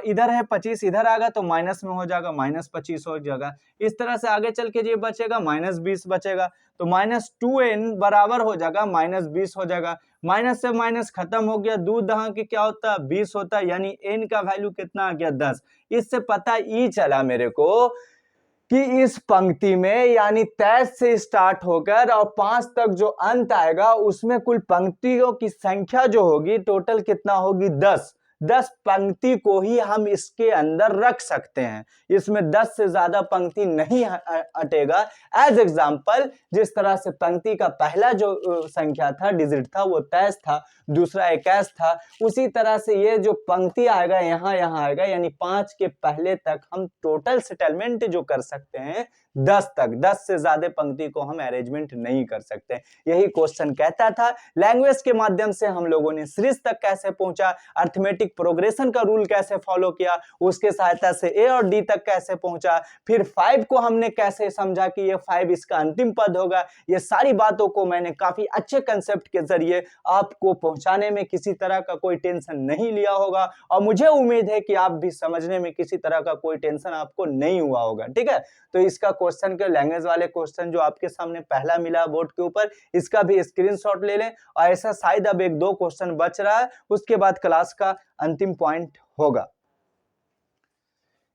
इधर है, 25 इधर आएगा तो माइनस में हो जाएगा, -25 हो जाएगा। इस तरह से आगे चल के ये बचेगा, -20 बचेगा। तो -2n बराबर हो जाएगा -20 हो जाएगा। माइनस से माइनस खत्म हो गया, दूध दहा की क्या होता है, 20 होता है, यानी n का वैल्यू कितना आ गया, 10। इससे पता ही चला मेरे को कि इस पंक्ति में यानी 23 से स्टार्ट होकर और 5 तक जो अंत आएगा उसमें कुल पंक्तियों की संख्या जो होगी टोटल कितना होगी, 10 पंक्ति को ही हम इसके अंदर रख सकते हैं। इसमें 10 से ज्यादा पंक्ति नहीं हटेगा। एज एग्जाम्पल, जिस तरह से पंक्ति का पहला जो संख्या था, डिजिट था, वो 23 था, दूसरा 21 था, उसी तरह से ये जो पंक्ति आएगा यहाँ आएगा, यानी 5 के पहले तक हम टोटल सेटलमेंट जो कर सकते हैं 10 तक, 10 से ज्यादा पंक्ति को हम अरेंजमेंट नहीं कर सकते। यही क्वेश्चन कहता था। लैंग्वेज के माध्यम से हम लोगों ने सीरीज तक कैसे पहुंचा, अर्थमेटिक प्रोग्रेशन का रूल कैसे फॉलो किया, उसके सहायता से ए और डी तक कैसे पहुंचा, फिर 5 को हमने कैसे समझा कि ये 5 इसका अंतिम पद होगा। ये सारी बातों को मैंने काफी अच्छे कंसेप्ट के जरिए आपको पहुंचाने में किसी तरह का कोई टेंशन नहीं लिया होगा, और मुझे उम्मीद है कि आप भी समझने में किसी तरह का कोई टेंशन आपको नहीं हुआ होगा। ठीक है, तो इसका क्वेश्चन के लैंग्वेज वाले क्वेश्चन जो आपके सामने पहला मिला बोर्ड के ऊपर, इसका भी स्क्रीनशॉट ले लें। और ऐसा शायद अब 1-2 क्वेश्चन बच रहा है, उसके बाद क्लास का अंतिम पॉइंट होगा।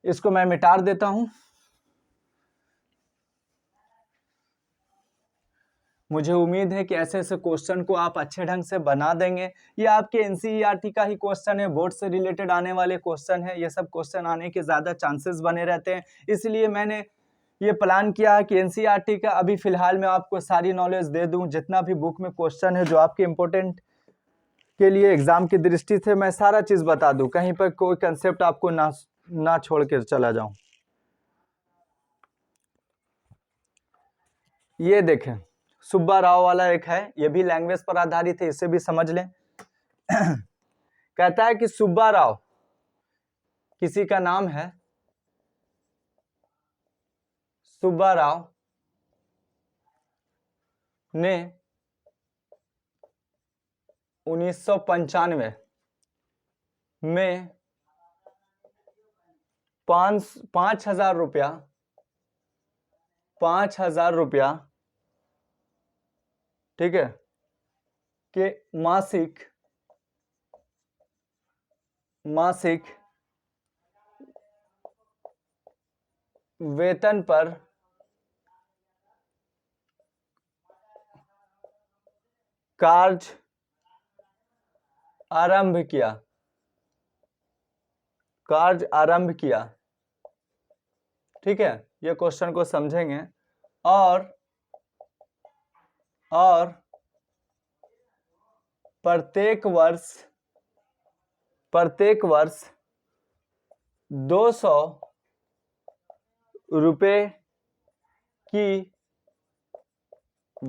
इसको मैं मिटा देता हूं। मुझे उम्मीद है कि ऐसे ऐसे क्वेश्चन को आप अच्छे ढंग से बना देंगे। ये आपके एनसीईआरटी का ही क्वेश्चन है, बोर्ड से रिलेटेड आने वाले क्वेश्चन है। ये सब क्वेश्चन आने के ज़्यादा चांसेस बने रहते हैं, इसलिए मैंने ये प्लान किया है कि एनसीईआरटी का अभी फिलहाल मैं आपको सारी नॉलेज दे दूं। जितना भी बुक में क्वेश्चन है जो आपके इम्पोर्टेंट के लिए एग्जाम की दृष्टि से, मैं सारा चीज़ बता दूँ, कहीं पर कोई कंसेप्ट आपको ना छोड़ कर चला जाऊँ। ये देखें, सुब्बा राव वाला एक है, ये भी लैंग्वेज पर आधारित है, इसे भी समझ लें। कहता है कि सुब्बा राव किसी का नाम है, सुब्बा राव ने 1995 में 5,000 रुपया ठीक है कि मासिक वेतन पर कार्य आरंभ किया। ठीक है, ये क्वेश्चन को समझेंगे। और प्रत्येक वर्ष 200 रुपए की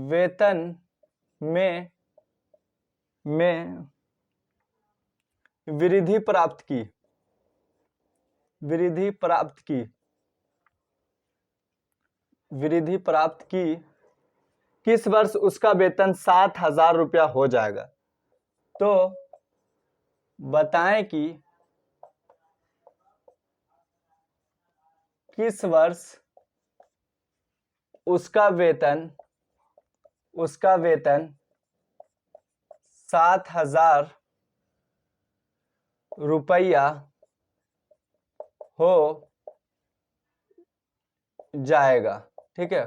वेतन में वृद्धि प्राप्त की किस वर्ष उसका वेतन 7,000 रुपया हो जाएगा। तो बताएं कि किस वर्ष उसका वेतन 7,000 रुपया हो जाएगा। ठीक है,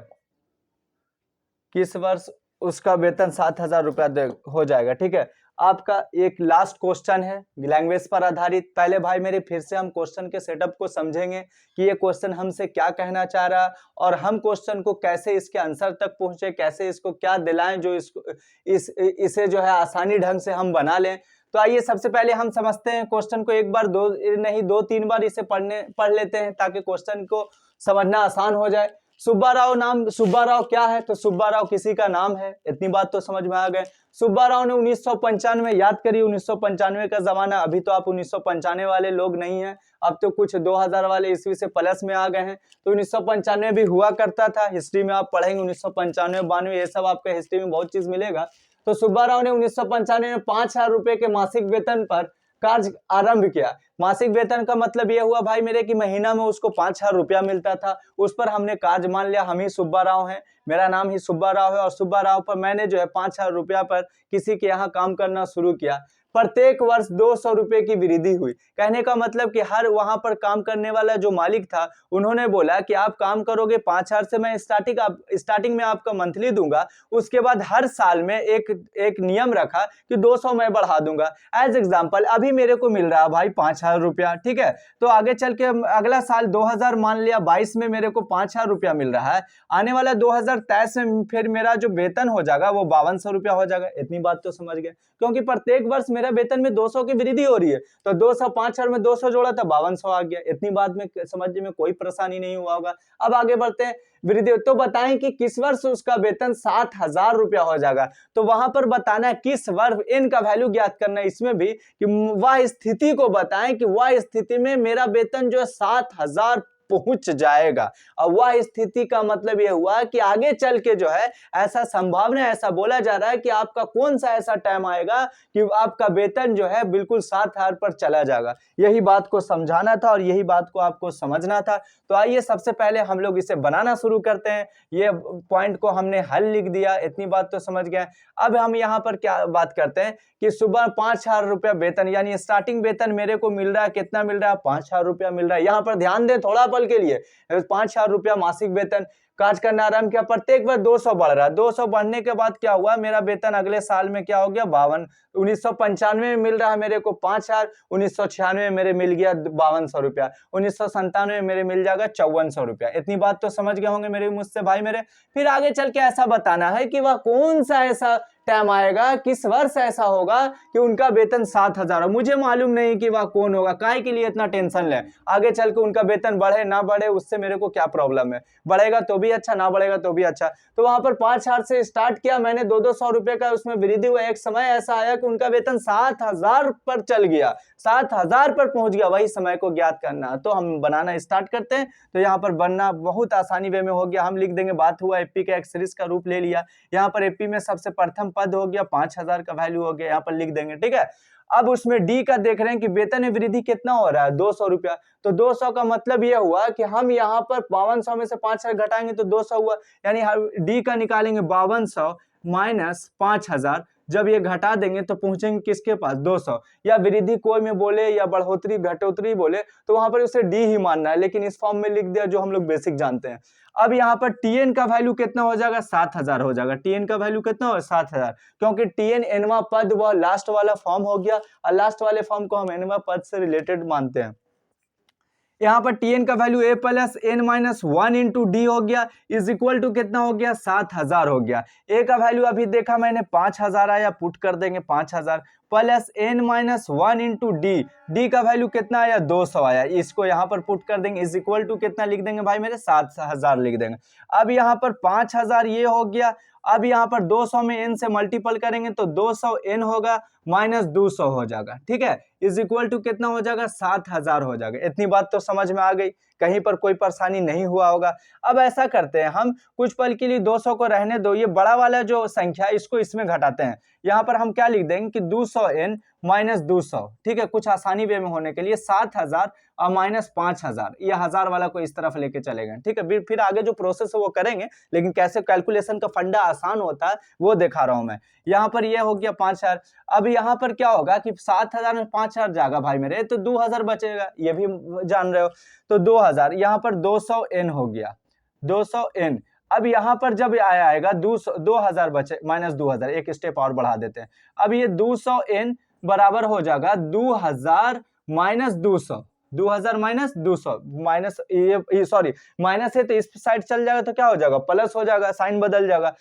किस वर्ष उसका वेतन 7,000 रुपया हो जाएगा। ठीक है, आपका एक लास्ट क्वेश्चन है लैंग्वेज पर आधारित। पहले भाई मेरे फिर से हम क्वेश्चन के सेटअप को समझेंगे कि ये क्वेश्चन हमसे क्या कहना चाह रहा है, और हम क्वेश्चन को कैसे इसके आंसर तक पहुंचे, कैसे इसको क्या दिलाएं जो इसे जो है आसानी ढंग से हम बना लें। तो आइए सबसे पहले हम समझते हैं क्वेश्चन को, एक बार दो तीन बार इसे पढ़ लेते हैं ताकि क्वेश्चन को समझना आसान हो जाए। सुब्बा राव क्या है, तो सुब्बा राव किसी का नाम है, इतनी बात तो समझ में आ गए। सुब्बा राव ने 1995, याद करिए 1995 का जमाना, अभी तो आप 1995 वाले लोग नहीं हैं, अब तो कुछ 2000 वाले ईस्वी से प्लस में आ गए हैं। तो 1995 भी हुआ करता था, हिस्ट्री में आप पढ़ेंगे 1995 92 ये सब आपका हिस्ट्री में बहुत चीज मिलेगा। तो सुब्बा राव ने 1995 में 5,000 रुपए के मासिक वेतन पर कार्य आरंभ किया। मासिक वेतन का मतलब यह हुआ भाई मेरे कि महीना में उसको 5,000 रुपया मिलता था, उस पर हमने कार्य मान लिया, हम ही सुब्बा राव हैं, मेरा नाम ही सुब्बा राव है, और सुब्बा राव पर मैंने जो है 5,000 रुपया पर किसी के यहाँ काम करना शुरू किया। प्रत्येक वर्ष 200 रुपए की वृद्धि हुई। कहने का मतलब कि हर वहां पर काम करने वाला जो मालिक था, उन्होंने बोला कि आप काम करोगे 5,000 से, मैं स्टार्टिंग में आपका मंथली दूंगा, उसके बाद हर साल में एक नियम रखा कि 200 मैं बढ़ा दूंगा। एज एग्जाम्पल अभी मेरे को मिल रहा है भाई 5,000 रुपया, ठीक है, तो आगे चल के अगला साल 2000 मान लिया 22 में मेरे को 5,000 रुपया मिल रहा है, आने वाला 2023 में फिर मेरा जो वेतन हो जाएगा वो 5200 रुपया हो जाएगा। इतनी बात तो समझ गए, क्योंकि प्रत्येक वर्ष मेरा वेतन में 200 की वृद्धि हो रही है, तो 200 5,000 में 200 जोड़ा था 5200 आ गया। इतनी बात में समझने में कोई परेशानी नहीं हुआ होगा। अब आगे बढ़ते हैं, वृद्धि, तो बताएं कि किस वर्ष उसका वेतन 7,000 रुपया हो जाएगा। तो वहां पर बताना है किस वर्ष, एन का वैल्यू ज्ञात करना है इसमें भी कि वह स्थिति को बताएं कि वह स्थिति में मेरा वेतन जो है 7,000 पहुंच जाएगा। और वह स्थिति का मतलब यह हुआ कि आगे चल के जो है ऐसा संभावना, ऐसा बोला जा रहा है कि आपका कौन सा ऐसा टाइम आएगा कि आपका वेतन जो है बिल्कुल 7,000 पर चला जाएगा। यही बात को समझाना था और यही बात को आपको समझना था। तो आइए सबसे पहले हम लोग इसे बनाना शुरू करते हैं। ये पॉइंट को हमने हल लिख दिया, इतनी बात तो समझ गए। अब हम यहाँ पर क्या बात करते हैं कि सुबह 5,000 रुपया वेतन, यानी स्टार्टिंग वेतन मेरे को मिल रहा है, कितना मिल रहा है, 5,000 रुपया मिल रहा है। यहाँ पर ध्यान दें थोड़ा पल के लिए, 5,000 रुपया मासिक वेतन। काज करना आरंभ किया, प्रत्येक बार 200 बढ़ रहा है। 200 बढ़ने के बाद क्या हुआ, मेरा वेतन अगले साल में क्या हो गया, 52। 1995 में मिल रहा है मेरे को 5,000, 1996 में मेरे मिल गया 5,200 रुपया, 1997 में मेरे मिल जाएगा 5,400 रुपया। इतनी बात तो समझ गए होंगे मेरे मुझसे भाई मेरे। फिर आगे चल के ऐसा बताना है कि वह कौन सा ऐसा टाइम आएगा, किस वर्ष ऐसा होगा कि उनका वेतन 7,000 हो। मुझे मालूम नहीं कि वह कौन होगा, काहे के लिए इतना टेंशन ले। आगे चल के उनका वेतन बढ़े ना बढ़े उससे मेरे को क्या प्रॉब्लम है, बढ़ेगा तो भी अच्छा, ना बढ़ेगा तो भी अच्छा। तो वहां पर 5,000 से स्टार्ट किया मैंने, 200 रुपए का उसमें वृद्धि हुआ। एक समय ऐसा आया कि उनका वेतन 7,000 पर चल गया, 7,000 पर पहुंच गया। वही समय को ज्ञात करना, तो हम बनाना स्टार्ट करते हैं। तो यहाँ पर बनना बहुत आसानी वे में हो गया। हम लिख देंगे, बात हुआ एपी का एक सीरीज का रूप ले लिया। यहाँ पर एपी में सबसे प्रथम पद हो गया, 5,000 का वैल्यू हो गया, यहाँ पर लिख देंगे, ठीक है। अब उसमें डी का देख रहे हैं कि वेतन में वृद्धि कितना हो रहा है, 200 रुपया। तो 200 का मतलब यह हुआ कि हम यहाँ पर 5,200 में से 5,000 घटाएंगे तो 200 हुआ, यानी डी का निकालेंगे 5,200 माइनस 5,000। जब ये घटा देंगे तो पहुंचेंगे किसके पास, 200। या वृद्धि कोई में बोले या बढ़ोतरी घटोतरी बोले तो वहां पर उसे डी ही मानना है, लेकिन इस फॉर्म में लिख दिया जो हम लोग बेसिक जानते हैं। अब यहाँ पर टीएन का वैल्यू कितना हो जाएगा, 7,000 हो जाएगा। टीएन का वैल्यू कितना हो, 7,000, क्योंकि टीएन एनवा पद वह लास्ट वाला फॉर्म हो गया और लास्ट वाले फॉर्म को हम एनवा पद से रिलेटेड मानते हैं। यहाँ पर टीएन का value A plus N minus 1 into D हो गया, इज इक्वल टू कितना हो गया, 7,000 हो गया। ए का वैल्यू अभी देखा मैंने 5,000 आया, पुट कर देंगे 5,000 plus N minus 1 into d, d का वैल्यू कितना आया, 200 आया। इसको यहाँ पर पुट कर देंगे, इज इक्वल टू कितना लिख देंगे भाई मेरे, 7,000 लिख देंगे। अब यहाँ पर 5,000 ये हो गया। अब यहाँ पर 200 में n से मल्टीपल करेंगे तो 200 n होगा माइनस 200 हो जाएगा, ठीक है। इज इक्वल टू कितना हो जाएगा, 7,000 हो जाएगा। इतनी बात तो समझ में आ गई, कहीं पर कोई परेशानी नहीं हुआ होगा। अब ऐसा करते हैं, हम कुछ पल के लिए 200 को रहने दो, ये बड़ा वाला जो संख्या है इसको इसमें घटाते हैं। यहाँ पर हम क्या लिख देंगे कि 200n माइनस 200, ठीक है, कुछ आसानी वे में होने के लिए 7,000 और माइनस 5,000, ये 1,000 वाला को इस तरफ लेके चलेगा, ठीक है। फिर आगे जो प्रोसेस है वो करेंगे, लेकिन कैसे कैलकुलेशन का फंडा आसान होता है वो दिखा रहा हूं मैं। यहाँ पर ये हो गया 5,000। अब यहाँ पर क्या होगा कि 7,000 में 5,000 जाएगा भाई मेरे, तो 2,000 बचेगा, ये भी जान रहे हो। तो 2,000 यहाँ पर 200n हो गया, 200n। अब यहाँ पर जब आएगा 2,000 बचे माइनस 2,000, एक स्टेप और बढ़ा देते हैं। अब ये 200n बराबर हो जाएगा 2,000 माइनस 200, 2,000 माइनस 200 माइनस ये सॉरी माइनस है तो इस साइड चल जाएगा तो क्या हो जाएगा, प्लस हो जाएगा, साइन बदल जाएगा।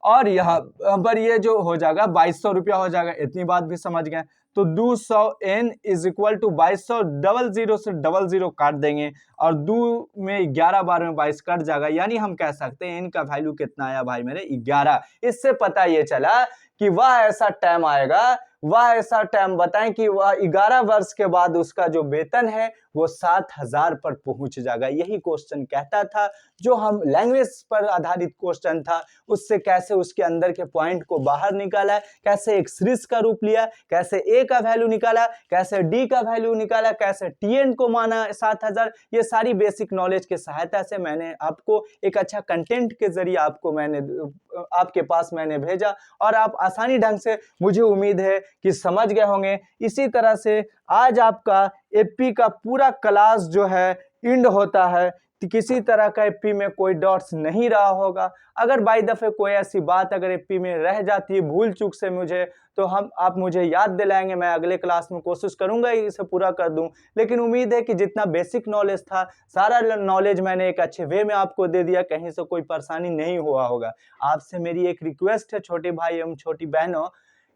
और यहाँ पर ये जो हो जाएगा 2,200 रुपया हो जाएगा। इतनी बात भी समझ गए। तो 200n इज इक्वल टू 2,200, 00 से 00 काट देंगे और 2 में 11 बार में 22 कट जाएगा, यानी हम कह सकते हैं n का वैल्यू कितना आया भाई मेरे, 11। इससे पता ये चला कि वह ऐसा टाइम आएगा, वह ऐसा टाइम बताएं कि वह 11 वर्ष के बाद उसका जो वेतन है वो 7,000 पर पहुंच जाएगा। यही क्वेश्चन कहता था, जो हम लैंग्वेज पर आधारित क्वेश्चन था, उससे कैसे उसके अंदर के पॉइंट को बाहर निकाला, कैसे एक सीरीज का रूप लिया, कैसे ए का वैल्यू निकाला, कैसे डी का वैल्यू निकाला, कैसे टीएन को माना 7,000। ये सारी बेसिक नॉलेज की सहायता से मैंने आपको एक अच्छा कंटेंट के जरिए आपके पास मैंने भेजा और आप आसानी ढंग से, मुझे उम्मीद है कि समझ गए होंगे। इसी तरह से आज आपका एपी का पूरा क्लास जो है इंड होता है, तो किसी तरह का एपी में कोई डॉट्स नहीं रहा होगा। अगर बाई दफे कोई ऐसी बात अगर एपी में रह जाती है भूल चूक से मुझे, तो आप मुझे याद दिलाएंगे, मैं अगले क्लास में कोशिश करूंगा इसे पूरा कर दूं। लेकिन उम्मीद है कि जितना बेसिक नॉलेज था सारा नॉलेज मैंने एक अच्छे वे में आपको दे दिया, कहीं से कोई परेशानी नहीं हुआ होगा। आपसे मेरी एक रिक्वेस्ट है छोटे भाई एवं छोटी बहनों,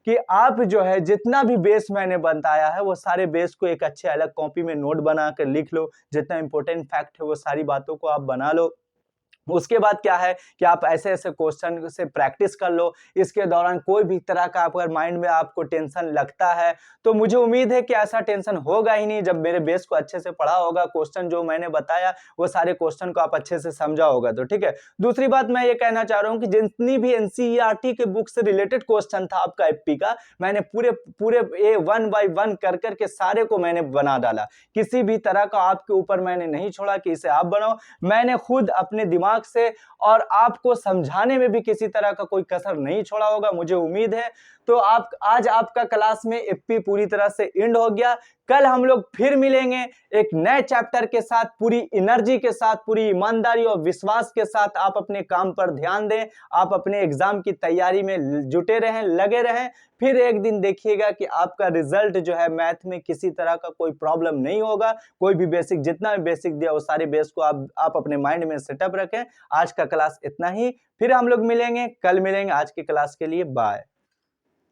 कि आप जो है जितना भी बेस मैंने बताया है वो सारे बेस को एक अच्छे अलग कॉपी में नोट बना कर लिख लो। जितना इंपॉर्टेंट फैक्ट है वो सारी बातों को आप बना लो उसके बाद क्या है कि आप ऐसे-ऐसे क्वेश्चन से प्रैक्टिस कर लो। इसके दौरान कोई भी तरह का अगर माइंड में आपको टेंशन लगता है, तो मुझे उम्मीद है कि ऐसा टेंशन होगा ही नहीं जब मेरे बेस को अच्छे से पढ़ा होगा, क्वेश्चन जो मैंने बताया, वो सारे क्वेश्चन को आप अच्छे से समझा होगा तो, ठीक है। दूसरी बात मैं ये कहना चाह रहा हूँ कि जितनी भी एनसीईआरटी के बुक से रिलेटेड क्वेश्चन था आपका एपी का, मैंने पूरे पूरे ए वन बाय वन कर के सारे को मैंने बना डाला। किसी भी तरह का आपके ऊपर मैंने नहीं छोड़ा कि इसे आप बनाओ। मैंने खुद अपने दिमाग से और आपको समझाने में भी किसी तरह का कोई कसर नहीं छोड़ा होगा, मुझे उम्मीद है। तो आप आज आपका क्लास में एपी पूरी तरह से एंड हो गया। कल हम लोग फिर मिलेंगे एक नए चैप्टर के साथ, पूरी एनर्जी के साथ, पूरी ईमानदारी और विश्वास के साथ। आप अपने काम पर ध्यान दें, आप अपने एग्जाम की तैयारी में जुटे रहें, लगे रहें। फिर एक दिन देखिएगा कि आपका रिजल्ट जो है मैथ में किसी तरह का कोई प्रॉब्लम नहीं होगा। कोई भी बेसिक, जितना भी बेसिक दिया वो सारे बेस को आप अपने माइंड में सेटअप रखें। आज का क्लास इतना ही, फिर हम लोग मिलेंगे, कल मिलेंगे। आज की क्लास के लिए बाय।